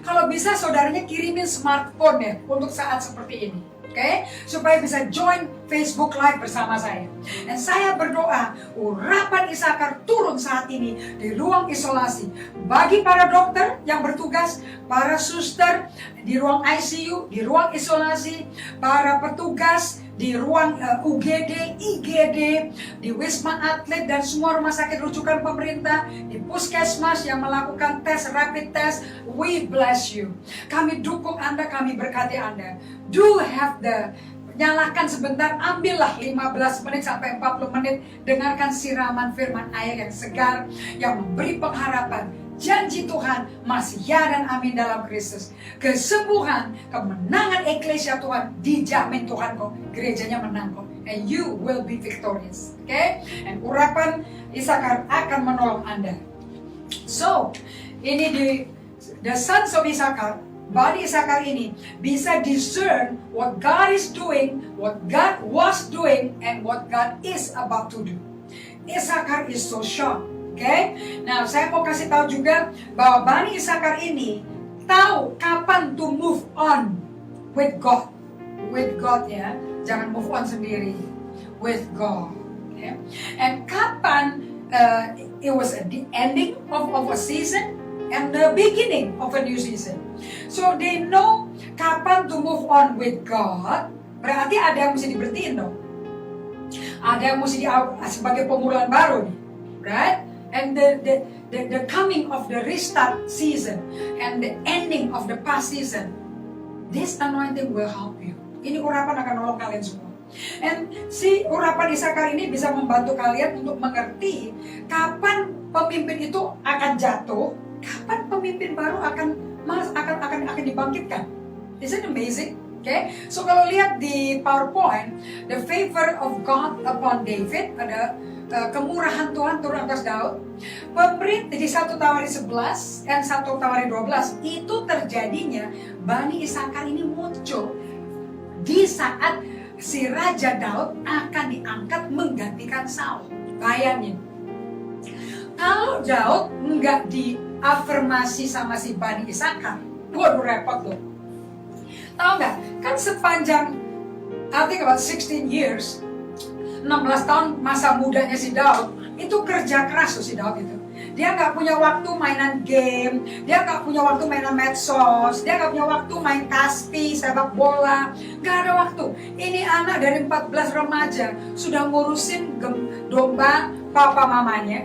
kalau bisa saudaranya kirimin smartphone ya untuk saat seperti ini. Okay? Supaya bisa join Facebook Live bersama saya. Dan saya berdoa, urapan Isakar turun saat ini di ruang isolasi. Bagi para dokter yang bertugas, para suster di ruang ICU, di ruang isolasi, para petugas di ruang UGD, IGD, di Wisma Atlet dan semua rumah sakit rujukan pemerintah, di puskesmas yang melakukan tes, rapid test, we bless you. Kami dukung Anda, kami berkati Anda. Do have nyalakan sebentar, ambillah 15 menit sampai 40 menit, dengarkan siraman firman air yang segar, yang memberi pengharapan. Janji Tuhan masih ya dan amin dalam Kristus. Kesembuhan, kemenangan eklesia Tuhan dijamin Tuhan kok. Gerejanya menang kok. And you will be victorious. Okay? And urapan Isakar akan menolong Anda. So, ini the sons of Isakar, Bani Isakar ini bisa discern what God is doing, what God was doing, and what God is about to do. Isakar is so sharp. Okay? Nah, saya mau kasih tahu juga bahwa Bani Isakar ini tahu kapan to move on with God. With God ya, jangan move on sendiri. With God. Okay? And kapan it was the ending of a season and the beginning of a new season. So they know kapan to move on with God. Berarti ada yang mesti diberhentiin dong. Ada yang mesti sebagai pemulaan baru nih, right? And the coming of the restart season and the ending of the past season, this anointing will help you. Ini urapan akan nolong kalian semua. And si urapan Isakar ini bisa membantu kalian untuk mengerti kapan pemimpin itu akan jatuh, kapan pemimpin baru akan dibangkitkan. Isn't it amazing? Okay, so kalau lihat di PowerPoint, the favor of God upon David, ada kemurahan Tuhan turun atas Daud. Pemberita di 1 Tawari 11 dan 1 Tawari 12 itu terjadinya Bani Isakar ini muncul di saat si Raja Daud akan diangkat menggantikan Saul. Bayangin, kalau Daud nggak diafirmasi sama si Bani Isakar, waduh repot loh. Tahu nggak? Kan sepanjang I think about 16 years, 16 tahun masa mudanya si Daud, itu kerja keras tuh si Daud itu. Dia nggak punya waktu mainan game, dia nggak punya waktu mainan medsos, dia nggak punya waktu main kasti, sepak bola, nggak ada waktu. Ini anak dari 14 remaja sudah ngurusin domba papahnya,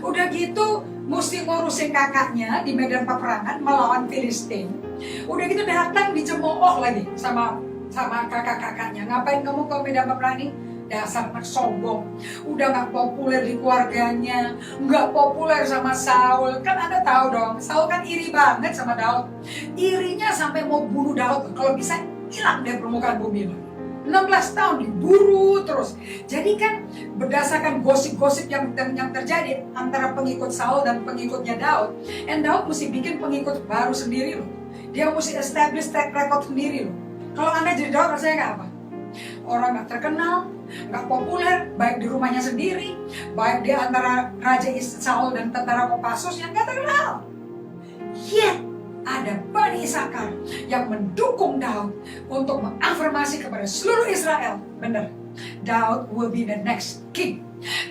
udah gitu mesti ngurusin kakaknya di medan peperangan melawan Filistin. Udah gitu datang dicemooh lagi sama kakak-kakaknya. Ngapain kamu ke medan peperangan? Dasar anak sombong. Udah gak populer di keluarganya, gak populer sama Saul. Kan Anda tahu dong, Saul kan iri banget sama Daud. Irinya sampai mau bunuh Daud. Kalau bisa hilang dari permukaan bumi. 16 tahun diburu terus. Jadi kan berdasarkan gosip-gosip yang terjadi antara pengikut Saul dan pengikutnya Daud, and Daud mesti bikin pengikut baru sendiri loh. Dia mesti establish track record sendiri loh. Kalau Anda jadi Daud rasanya kayak apa? Orang gak terkenal, gak populer, baik di rumahnya sendiri, baik di antara Raja Saul dan tentara Kopassus yang gak terkenal. Yet ada Bani Isakar yang mendukung Daud untuk mengafirmasi kepada seluruh Israel. Benar, Daud will be the next king.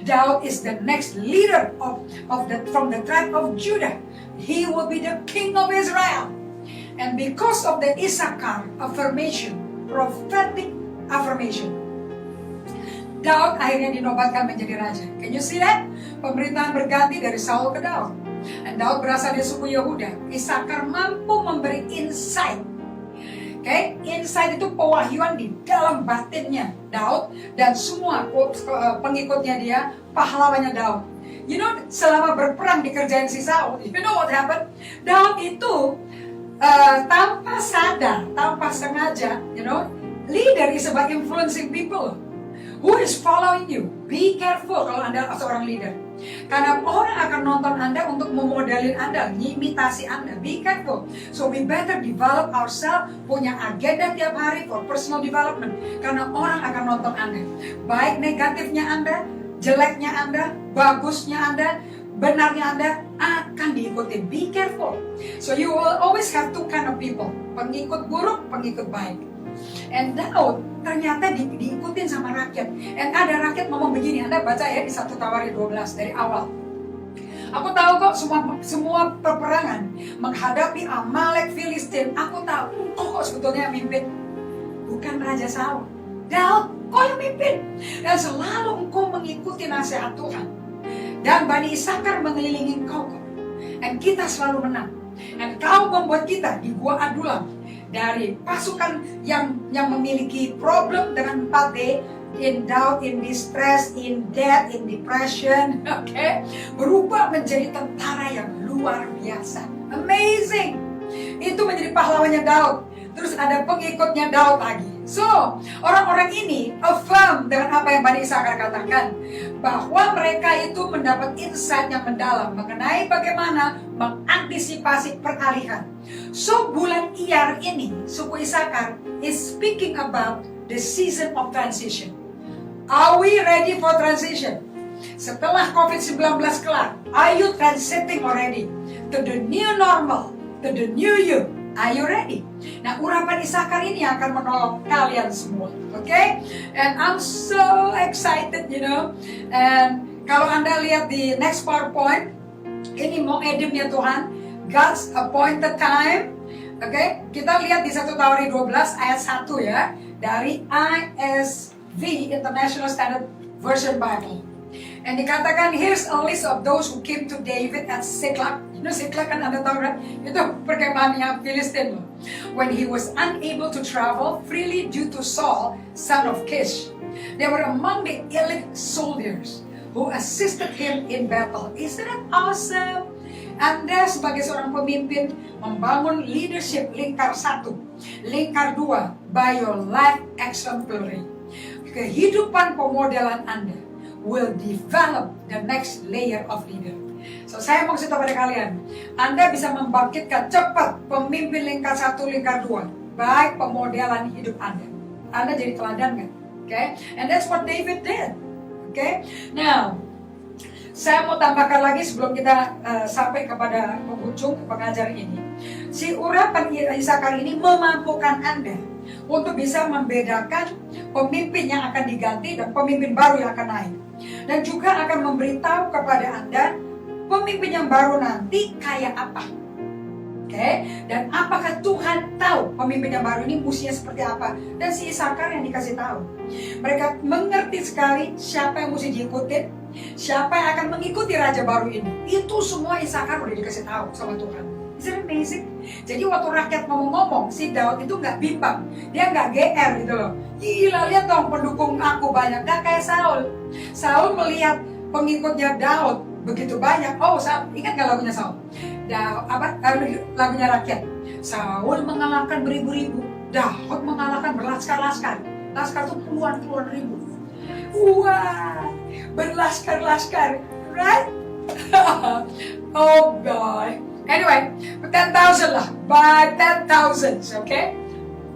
Daud is the next leader from the tribe of Judah. He will be the king of Israel. And because of the Isakar affirmation, prophetic affirmation, Daud akhirnya dinobatkan menjadi raja. Can you see that? Pemerintahan berganti dari Saul ke Daud. Dan Daud berasal dari suku Yehuda. Isakar mampu memberi insight. Okay? Insight itu pewahyuan di dalam batinnya Daud dan semua pengikutnya dia, pahlawannya Daud. You know, selama berperang dikerjain si Saul, you know what happened? Daud itu tanpa sadar, tanpa sengaja, you know, leader is about influencing people. Who is following you? Be careful kalau Anda seorang leader. Karena orang akan nonton Anda untuk memodelin Anda, ngimitasi Anda. Be careful. So we better develop ourselves, punya agenda tiap hari for personal development. Karena orang akan nonton Anda. Baik negatifnya Anda, jeleknya Anda, bagusnya Anda, benarnya Anda akan diikuti. Be careful. So you will always have two kind of people. Pengikut buruk, pengikut baik. And Daud ternyata diikutin sama rakyat. And ada rakyat ngomong begini, Anda baca ya di 1 Tawari 12 dari awal. Aku tahu kok semua peperangan menghadapi Amalek, Filistin. Aku tahu kok sebetulnya yang mimpin bukan Raja Saul. Daud, kau yang mimpin. Dan selalu engkau mengikuti nasihat Tuhan. Dan Bani Isakar mengelilingi engkau kok. Dan kita selalu menang. Dan kau membuat kita di Gua Adulam dari pasukan yang memiliki problem dengan 4D, in doubt, in distress, in death, in depression, okay, berubah menjadi tentara yang luar biasa. Amazing. Itu menjadi pahlawannya Daud. Terus ada pengikutnya Daud lagi. So, orang-orang ini affirm dengan apa yang Bani Isakar katakan, bahwa mereka itu mendapat insight yang mendalam mengenai bagaimana mengantisipasi peralihan. So, bulan Iyar ini, suku Isakar is speaking about the season of transition. Are we ready for transition? Setelah COVID-19 kelar, are you transiting already to the new normal, to the new you? Are you ready? Nah, urapan Isakar ini akan menolong kalian semua. Okay? And I'm so excited, you know. And kalau Anda lihat di next PowerPoint, ini mau edimnya Tuhan. God's appointed time. Oke, kita lihat di 1 Tawari 12 ayat 1 ya, dari ISV, International Standard Version Bible. And dikatakan, here's a list of those who came to David at Siklag. Siklag kan Anda tahu kan? Itu perkemahannya Filistin loh. When he was unable to travel freely due to Saul, son of Kish. They were among the elite soldiers who assisted him in battle. Isn't that awesome? Anda sebagai seorang pemimpin membangun leadership lingkar 1, lingkar 2, by your life exemplary. Kehidupan pemodelan Anda will develop the next layer of leader. So saya mau kasih tahu pada kalian, Anda bisa membangkitkan cepat pemimpin lingkar 1, lingkar 2, baik pemodelan hidup Anda. Anda jadi teladan kan? Okay? And that's what David did. Okay? Now, saya mau tambahkan lagi sebelum kita sampai kepada penghujung pengajaran ini. Si urapan Isakar ini memampukan Anda untuk bisa membedakan pemimpin yang akan diganti dan pemimpin baru yang akan naik. Dan juga akan memberitahu kepada Anda pemimpin yang baru nanti kayak apa. Oke? Dan apakah Tuhan tahu pemimpin yang baru ini mestinya seperti apa? Dan si Isakar yang dikasih tahu. Mereka mengerti sekali siapa yang mesti diikutin, siapa yang akan mengikuti raja baru ini. Itu semua Isakar udah dikasih tahu sama Tuhan. Isn't it amazing? Jadi waktu rakyat ngomong-ngomong, si Daud itu nggak bimbang, dia nggak GR gitu loh. Gila, lihat dong pendukung aku banyak, nggak kayak Saul. Saul melihat pengikutnya Daud begitu banyak. Oh, ingat nggak lagunya Saul? Lagunya rakyat. Saul mengalahkan beribu-ribu, Daud mengalahkan berlaskar-laskar. Laskar itu puluhan ribu. Wah, berlaskar-laskar, right? Oh boy. Anyway, 10,000 lah, by 10,000, okay?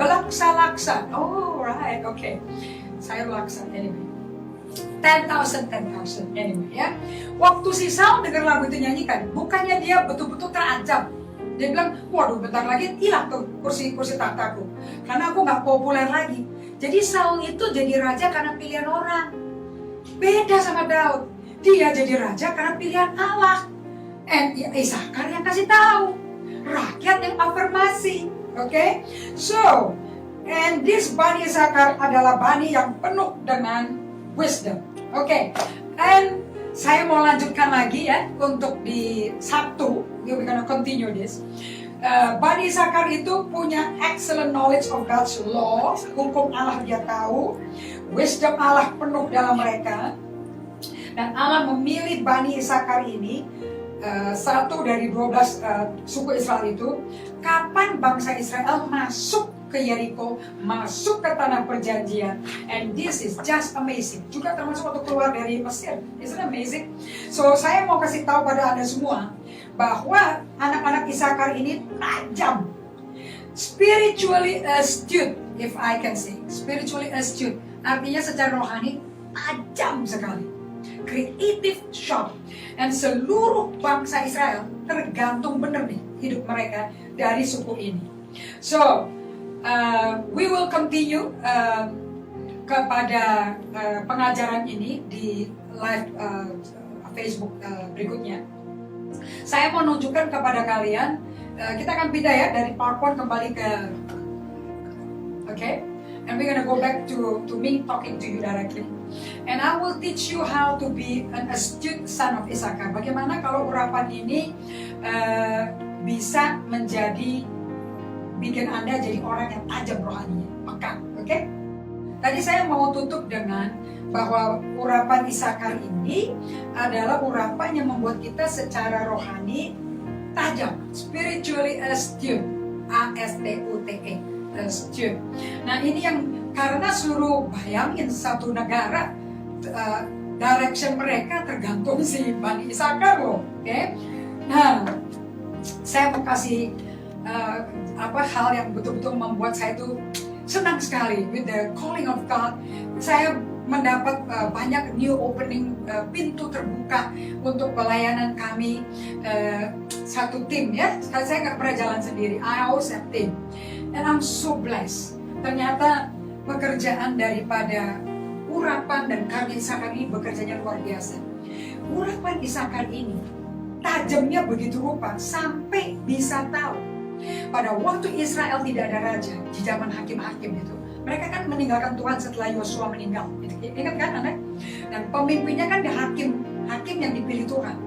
Belaksa-laksa. Oh, right, okay. Saya laksa, anyway. 10,000 anyway ya. Waktu si Saul dengar lagu itu nyanyikan, bukannya dia betul-betul terancam. Dia bilang, waduh bentar lagi hilang tuh kursi tahtaku, karena aku nggak populer lagi. Jadi Saul itu jadi raja karena pilihan orang. Beda sama Daud, dia jadi raja karena pilihan Allah. And Isakar yang kasih tahu, rakyat yang afirmasi, okay? So, and this Bani Isakar adalah Bani yang penuh dengan wisdom, okay? And saya mau lanjutkan lagi ya untuk di Sabtu, we're gonna continue this. Bani Isakar itu punya excellent knowledge of God's law, hukum Allah dia tahu, wisdom Allah penuh dalam mereka, dan Allah memilih Bani Isakar ini. Satu dari 12 suku Israel itu, kapan bangsa Israel masuk ke Yeriko, masuk ke tanah perjanjian, and this is just amazing. Juga termasuk waktu keluar dari Mesir, isn't it amazing? So saya mau kasih tahu pada Anda semua bahwa anak-anak Isakar ini tajam, spiritually astute, if I can say, spiritually astute, artinya secara rohani tajam sekali. Creative shop, dan seluruh bangsa Israel tergantung benar nih hidup mereka dari suku ini. So we will continue kepada pengajaran ini di live Facebook berikutnya. Saya mau nunjukkan kepada kalian, kita akan pindah ya dari PowerPoint kembali ke, okay? And we're gonna go back to me talking to you directly. And I will teach you how to be an astute son of Isakar. Bagaimana kalau urapan ini bisa bikin Anda jadi orang yang tajam rohaninya, peka, oke? Tadi saya mau tutup dengan bahwa urapan Isakar ini adalah urapan yang membuat kita secara rohani tajam, spiritually astute, A-S-T-U-T-E. Astute. Nah ini yang karena bayangin satu negara direction mereka tergantung si Bani Isakar loh, oke? Nah saya mau kasih hal yang betul-betul membuat saya itu senang sekali with the calling of God. Saya mendapat banyak new opening, pintu terbuka untuk pelayanan kami, satu tim ya. Saya nggak pernah jalan sendiri, I always have team. And I'm so blessed. Ternyata pekerjaan daripada urapan dan karya Isakar ini bekerjanya luar biasa. Urapan Isakar ini tajamnya begitu rupa sampai bisa tahu. Pada waktu Israel tidak ada raja, di zaman hakim-hakim itu, mereka kan meninggalkan Tuhan setelah Yosua meninggal. Ingat kan Anda? Dan pemimpinnya kan hakim yang dipilih Tuhan.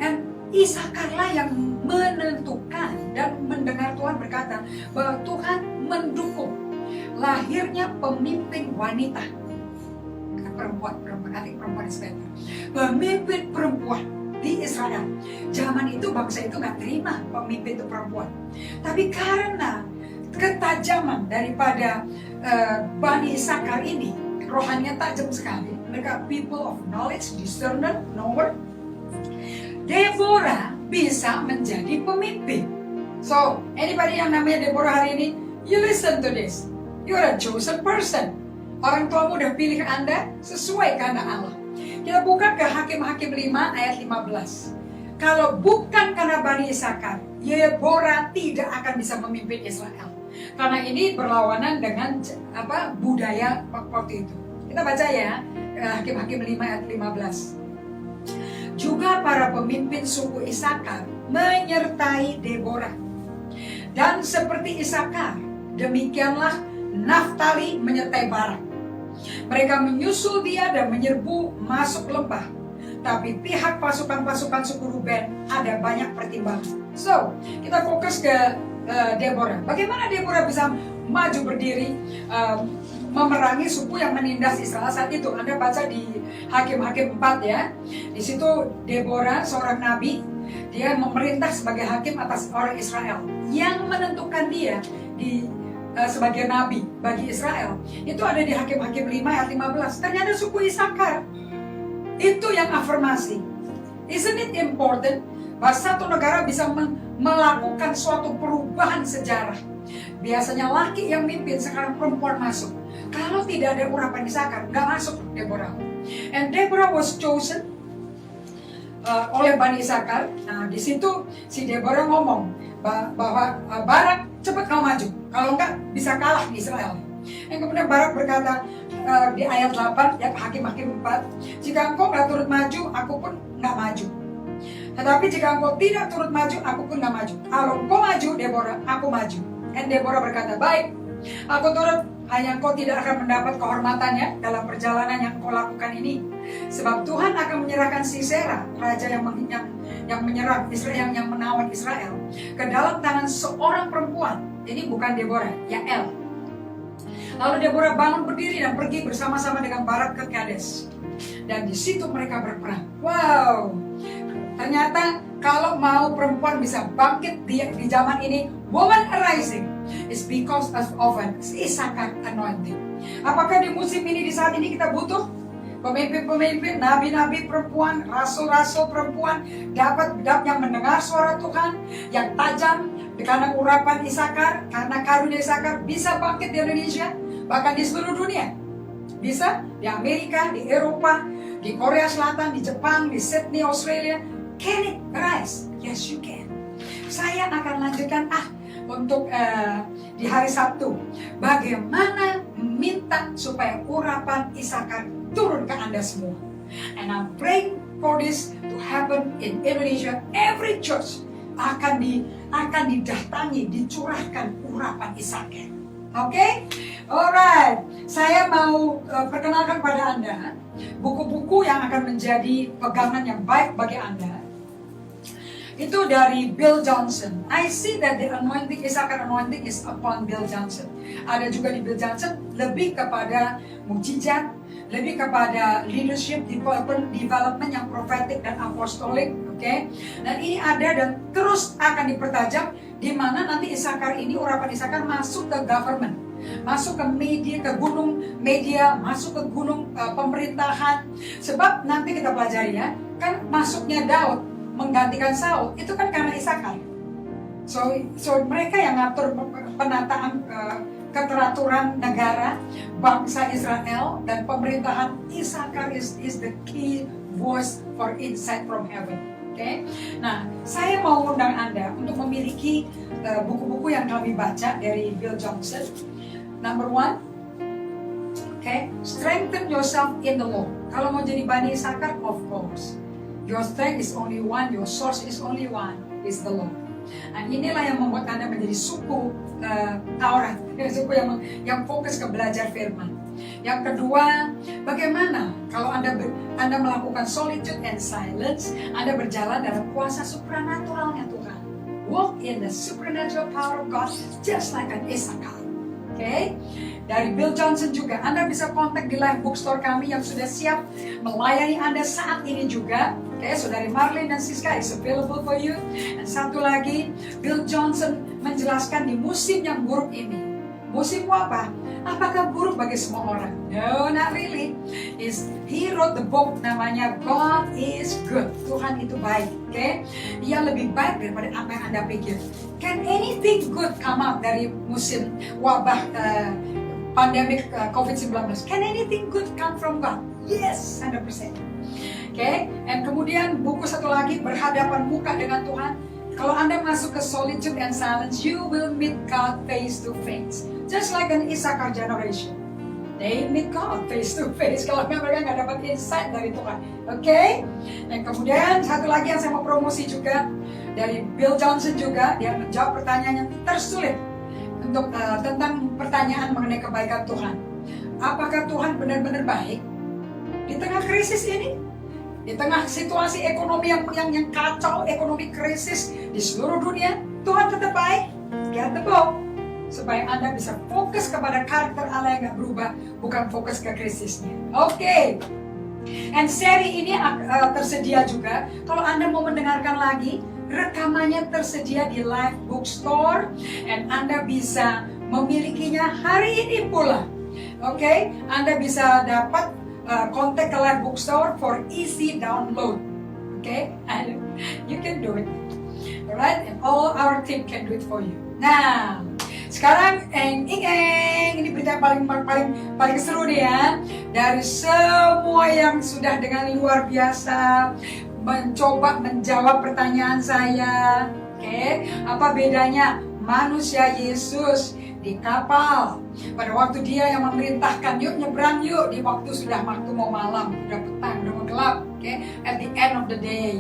Dan Isakarlah yang menentukan dan mendengar Tuhan berkata bahwa Tuhan mendukung lahirnya pemimpin wanita. Perempuan Israel. Pemimpin perempuan di Israel. Zaman itu bangsa itu gak terima pemimpin itu perempuan. Tapi karena ketajaman daripada Bani Isakar ini, rohannya tajam sekali. Mereka people of knowledge, discernment, knower. Deborah bisa menjadi pemimpin. So, anybody yang namanya Deborah hari ini, you listen to this. You are a chosen person. Orang tuamu udah pilih Anda sesuai kehendak Allah. Kita buka ke Hakim-Hakim 5 ayat 15. Kalau bukan karena Bani Isakar, Deborah tidak akan bisa memimpin Israel. Karena ini berlawanan dengan budaya waktu itu. Kita baca ya, Hakim-Hakim 5 ayat 15. Juga para pemimpin suku Isakar menyertai Deborah. Dan seperti Isakar, demikianlah Naftali menyertai Barak. Mereka menyusul dia dan menyerbu masuk lembah. Tapi pihak pasukan-pasukan suku Ruben ada banyak pertimbangan. So, kita fokus ke Deborah. Bagaimana Deborah bisa maju berdiri memerangi suku yang menindas Israel saat itu? Anda baca di Hakim-Hakim 4 ya. Di situ Deborah seorang nabi, dia memerintah sebagai hakim atas orang Israel. Yang menentukan dia sebagai nabi bagi Israel itu ada di Hakim-Hakim 5 ayat 15. Ternyata suku Isakar itu yang afirmasi. Isn't it important bahwa satu negara bisa melakukan suatu perubahan sejarah? Biasanya laki yang mimpin, sekarang perempuan masuk. Kalau tidak ada urapan Isakar, nggak masuk Deborah. And Deborah was chosen oleh Bani Isakar. Nah, di situ si Deborah ngomong bahwa Barak, cepat kau maju. Kalau enggak, bisa kalah di Israel. Yang kemudian Barak berkata di ayat 8, ya Hakim-Hakim 4, jika engkau nggak turut maju, aku pun nggak maju. Tetapi jika engkau tidak turut maju, aku pun nggak maju. Kalau engkau maju, Deborah, aku maju. Dan Deborah berkata, baik, aku turut, hanya engkau tidak akan mendapat kehormatannya dalam perjalanan yang engkau lakukan ini. Sebab Tuhan akan menyerahkan Sisera, raja yang menyerang Israel, yang menawan Israel, ke dalam tangan seorang perempuan. Ini bukan Deborah, Yael. Lalu Deborah bangun berdiri dan pergi bersama-sama dengan Barak ke Kades. Dan di situ mereka berperang. Wow, ternyata kalau mau perempuan bisa bangkit di zaman ini, woman arising is because of an Isakar anointing. Apakah di musim ini, di saat ini kita butuh pemimpin-pemimpin, nabi-nabi perempuan, rasul-rasul perempuan yang mendengar suara Tuhan, yang tajam karena urapan Isakar, karena karunia Isakar bisa bangkit di Indonesia, bahkan di seluruh dunia. Bisa di Amerika, di Eropa, di Korea Selatan, di Jepang, di Sydney, Australia. Can it rise? Yes, you can. Saya akan lanjutkan untuk di hari Sabtu, bagaimana minta supaya urapan Isakar turun ke Anda semua. And I'm praying for this to happen in Indonesia. Every church akan didatangi, dicurahkan urapan Isakar. Oke? Alright. Saya mau perkenalkan pada Anda buku-buku yang akan menjadi pegangan yang baik bagi Anda. Itu dari Bill Johnson. I see that the anointing, Isakar anointing is upon Bill Johnson. Ada juga di Bill Johnson lebih kepada mukjizat, lebih kepada leadership development yang prophetic dan apostolik, oke? Dan ini ada dan terus akan dipertajam, di mana nanti Isakar ini, urapan Isakar masuk ke government, masuk ke media, ke gunung media, masuk ke gunung pemerintahan. Sebab nanti kita pelajari ya, kan masuknya Daud menggantikan Saul itu kan karena Isakar. So mereka yang ngatur penataan keteraturan negara bangsa Israel dan pemerintahan. Isakar is the key voice for insight from heaven. Okay? Nah, saya mau undang Anda untuk memiliki buku-buku yang kami baca dari Bill Johnson. Number 1, okay, strengthen yourself in the Lord. Kalau mau jadi Bani Isakar, of course, your strength is only one, your source is only one, is the Lord. Nah, inilah yang membuat Anda menjadi suku Taurat, suku yang fokus ke belajar firman. Yang kedua, bagaimana kalau Anda melakukan solitude and silence, Anda berjalan dalam kuasa supranaturalnya Tuhan. Walk in the supernatural power of God, just like an Issachar. Oke, dari Bill Johnson juga, Anda bisa kontak di live bookstore kami yang sudah siap melayani Anda saat ini juga. Oke, Saudari Marlene dan Siska is available for you. Dan satu lagi, Bill Johnson menjelaskan di musim yang buruk ini. Musim apa? Apakah buruk bagi semua orang? No, not really. He wrote the book namanya God is Good. Tuhan itu baik. Oke, Dia lebih baik daripada apa yang Anda pikir. Can anything good come out dari musim wabah pandemic COVID-19? Can anything good come from God? Yes, 100%. Oke, dan kemudian buku satu lagi, Berhadapan Muka dengan Tuhan. Kalau Anda masuk ke solitude and silence, you will meet God face to face. Just like an Issachar generation. They meet God face to face. Kalau mereka nggak dapat insight dari Tuhan. Oke? Dan kemudian satu lagi yang saya mau promosi juga, dari Bill Johnson juga, dia menjawab pertanyaan yang tersulit untuk tentang pertanyaan mengenai kebaikan Tuhan. Apakah Tuhan benar-benar baik di tengah krisis ini? Di tengah situasi ekonomi yang kacau, ekonomi krisis di seluruh dunia, Tuhan tetap baik. Get the book. Supaya Anda bisa fokus kepada karakter Allah yang gak berubah, bukan fokus ke krisisnya. Oke. And seri ini tersedia juga. Kalau Anda mau mendengarkan lagi, rekamannya tersedia di live bookstore, and Anda bisa memilikinya hari ini pula. Oke, Anda bisa dapat kontak ke live bookstore for easy download. Oke, and you can do it. Alright, and all our team can do it for you. Nah, sekarang ini berita paling seru nih ya. Dari semua yang sudah dengan luar biasa mencoba menjawab pertanyaan saya. Oke, apa bedanya manusia Yesus di kapal pada waktu dia yang memerintahkan, yuk nyebrang yuk, di waktu mau malam, udah petang, udah mau gelap. Oke, at the end of the day.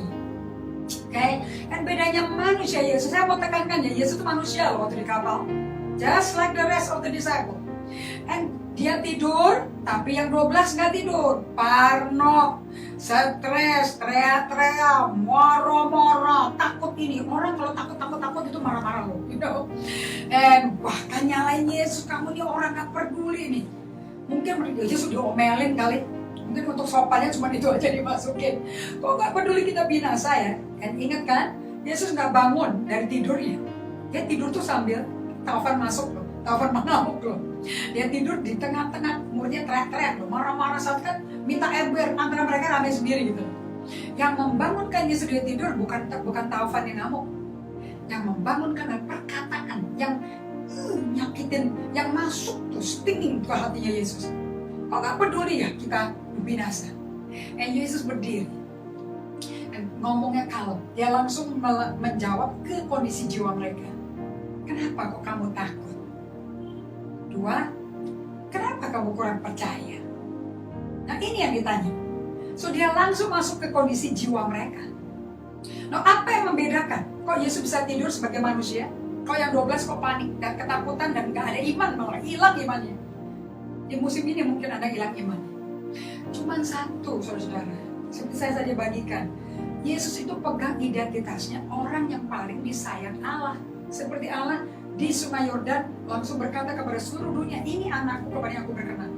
Oke, kan bedanya manusia Yesus. Saya mau tekankan ya, Yesus itu manusia loh waktu di kapal. Just like the rest of the disciple. And dia tidur, tapi yang 12 nggak tidur. Parno, stres, teriak-teriak, moro-moro, takut ini. Orang kalau takut itu marah-marah loh, you know. And bahkan nyalain Yesus, kamu nih orang nggak peduli nih. Mungkin Yesus diomelin kali. Mungkin untuk sopannya cuma itu aja dimasukin. Kok nggak peduli kita binasa ya? Dan ingat kan, Yesus nggak bangun dari tidurnya. Dia tidur tuh sambil telepon masuk loh, telepon mengamuk loh. Dia tidur di tengah-tengah, muridnya teriak-teriak loh, marah-marah saat kan minta ember, antara mereka ramai sendiri gitu. Yang membangunkan Yesus dia tidur bukan telepon yang ngamuk. Yang membangunkan adalah perkataan yang nyakitin, yang masuk tuh stinging ke hatinya Yesus. Kalau nggak peduli ya kita binasa. And Yesus berdiri, dan ngomongnya kalem. Dia langsung menjawab ke kondisi jiwa mereka. Kenapa kok kamu takut? 2, kenapa kamu kurang percaya? Nah ini yang ditanya. So dia langsung masuk ke kondisi jiwa mereka. Nah apa yang membedakan? Kok Yesus bisa tidur sebagai manusia? Kok yang 12 kok panik dan ketakutan dan gak ada iman, malah hilang imannya. Di musim ini mungkin ada hilang iman. Cuman satu, saudara-saudara, seperti saya saja bagikan, Yesus itu pegang identitasnya orang yang paling disayang Allah. Seperti Allah di Sungai Yordan langsung berkata kepada seluruh dunia, ini anakku kepada yang aku berkenan.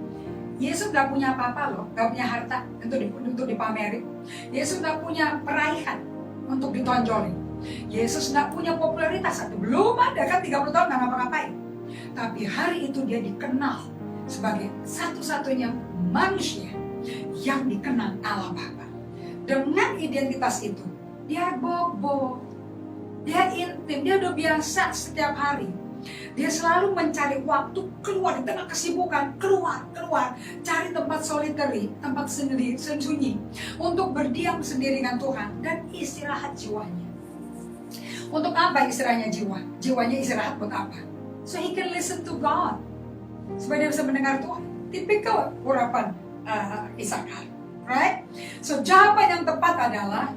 Yesus gak punya apa-apa loh, gak punya harta untuk dipamerin. Yesus gak punya peraihan untuk ditonjolin. Yesus gak punya popularitas, belum ada kan 30 tahun gak ngapa-ngapain. Tapi hari itu dia dikenal sebagai satu-satunya manusia yang dikenal Allah Bapa. Dengan identitas itu, dia bobo, dia intim, dia udah biasa setiap hari. Dia selalu mencari waktu keluar di tengah kesibukan, keluar, cari tempat solitary, tempat sendiri, sunyi, untuk berdiam sendiri dengan Tuhan dan istirahat jiwanya. Untuk apa istirahatnya jiwa? Jiwanya istirahat buat apa? So he can listen to God, supaya dia bisa mendengar Tuhan. Tipikal urapan Issachar, right? So jawaban yang tepat adalah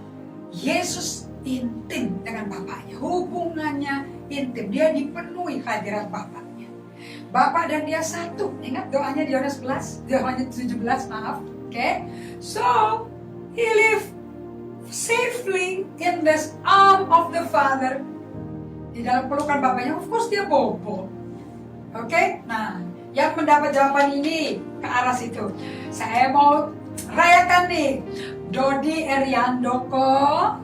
Yesus intim dengan bapaknya. Hubungannya intim. Dia dipenuhi hadirat bapaknya. Bapak dan dia satu. Ingat doanya di Yohanes 11, Yohanes 17, maaf. Okay? So, he lived safely in the arm of the Father. Di dalam pelukan bapaknya, of course dia bobo. Oke? Nah, yang mendapat jawaban ini ke arah situ. Saya mau rayakan nih. Dodi Eriandoko,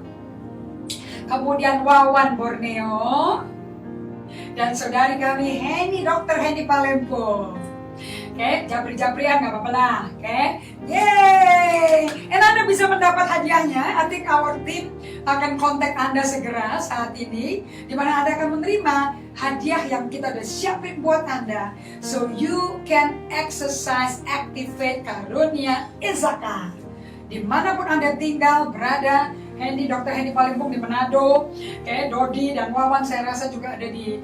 kemudian Wawan Borneo, dan saudari kami Dr. Henny Palempo. Oke, japri-japrian nggak apa-apa lah. Oke, yeay! And Anda bisa mendapat hadiahnya. I think our team akan kontak Anda segera saat ini, di mana Anda akan menerima hadiah yang kita udah siapin buat Anda. So you can exercise, activate karunia Isakar. Dimanapun Anda tinggal, berada, Dr. Henny Palimpung di Manado, Dodi dan Wawan saya rasa juga ada di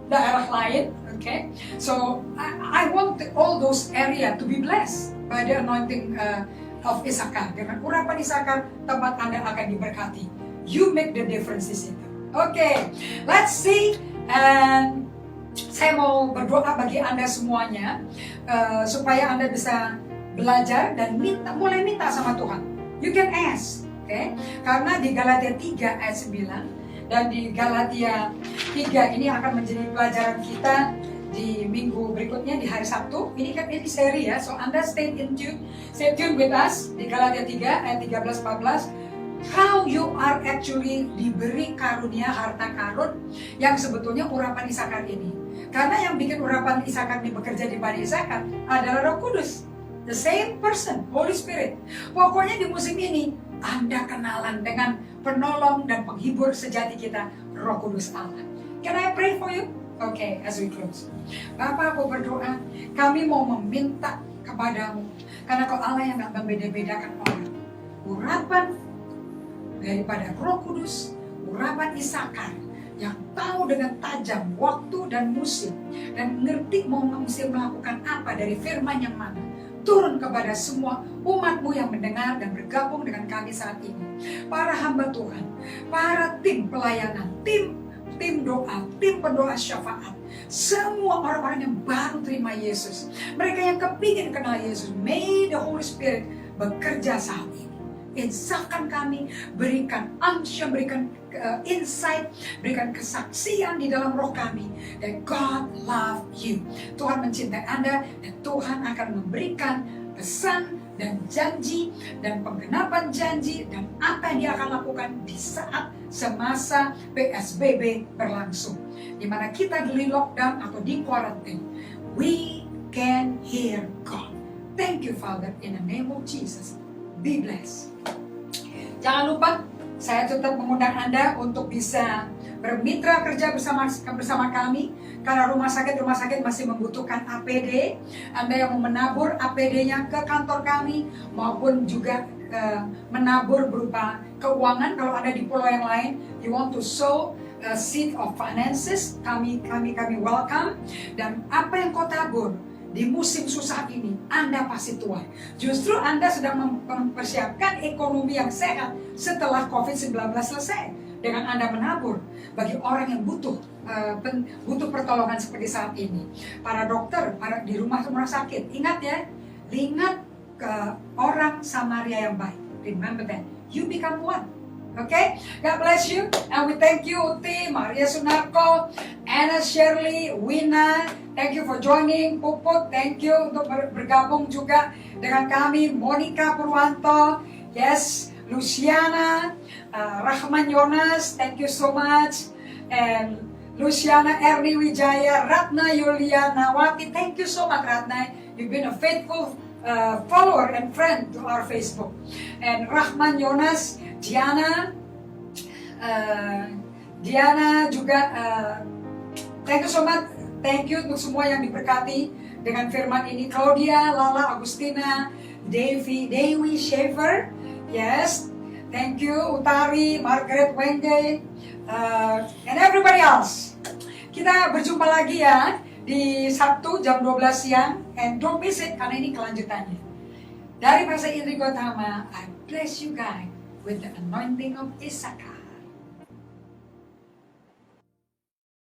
daerah lain. Okay, so I want all those area to be blessed by the anointing of Isakar. Dengan urapan Isakar, tempat Anda akan diberkati. You make the difference di situ. Okay, let's see. And saya mau berdoa bagi Anda semuanya supaya Anda bisa belajar dan mulai minta sama Tuhan. You can ask, okay? Karena di Galatia 3 ayat 9 dan di Galatia 3 ini akan menjadi pelajaran kita di minggu berikutnya di hari Sabtu. Ini kan ini seri ya, so Anda stay tuned with us di Galatia 3 ayat 13-14. How you are actually diberi karunia harta karun yang sebetulnya urapan Isakar ini. Karena yang bikin urapan Isakar ini bekerja di Bani Isakar adalah Roh Kudus. The same person, Holy Spirit. Pokoknya di musim ini Anda kenalan dengan penolong dan penghibur sejati kita, Roh Kudus Allah. Can I pray for you? Okay, as we close. Bapak, aku berdoa, kami mau meminta kepadamu, karena Kau Allah yang gak membeda-bedakan orang. Urapan daripada Roh Kudus, urapan Isakar, yang tahu dengan tajam waktu dan musim, dan ngerti mau mesti melakukan apa dari firman yang mana, turun kepada semua umat-Mu yang mendengar dan bergabung dengan kami saat ini. Para hamba Tuhan, para tim pelayanan, tim doa, tim pendoa syafaat, semua orang-orang yang baru terima Yesus, mereka yang kepingin kenal Yesus, may the Holy Spirit bekerja saat ini. Insafkan kami, berikan unction, berikan insight, berikan kesaksian di dalam roh kami that God love you. Tuhan mencintai Anda dan Tuhan akan memberikan pesan dan janji dan penggenapan janji dan apa yang Dia akan lakukan di saat semasa PSBB berlangsung, di mana kita di lockdown atau di quarantine. We can hear God. Thank you, Father, in the name of Jesus. Be blessed. Jangan lupa, saya tetap mengundang Anda untuk bisa bermitra kerja bersama kami, karena rumah sakit masih membutuhkan APD. Anda yang mau menabur APD-nya ke kantor kami, maupun juga menabur berupa keuangan. Kalau Anda di pulau yang lain, you want to sow a seed of finances, kami welcome. Dan apa yang kau tabur di musim susah ini, Anda pasti tuai. Justru Anda sedang mempersiapkan ekonomi yang sehat setelah COVID-19 selesai, dengan Anda menabur bagi orang yang butuh pertolongan seperti saat ini. Para dokter, para di rumah sakit, ingat ya, ingat ke orang Samaria yang baik. Remember that, you become one. Okay, God bless you, and we thank you, Uti, Maria Sunarko, Anna Shirley, Wina. Thank you for joining. Puput, thank you untuk bergabung juga dengan kami. Monica Purwanto, yes, Luciana, Rahman Yonas, thank you so much, and Luciana Erni Wijaya, Ratna Yuliana Wati, thank you so much, Ratna. You've been a faithful follower and friend to our Facebook. And Rahman Yonas, Diana juga, thank you so much. Thank you untuk semua yang diberkati dengan firman ini. Claudia, Lala, Agustina, Dewi Schaefer, yes, thank you. Utari, Margaret Wenge, and everybody else. Kita berjumpa lagi ya di Sabtu jam 12 siang, and don't miss it karena ini kelanjutannya. Dari Pastor Indri Gotama, I bless you guys with the anointing of Isakar.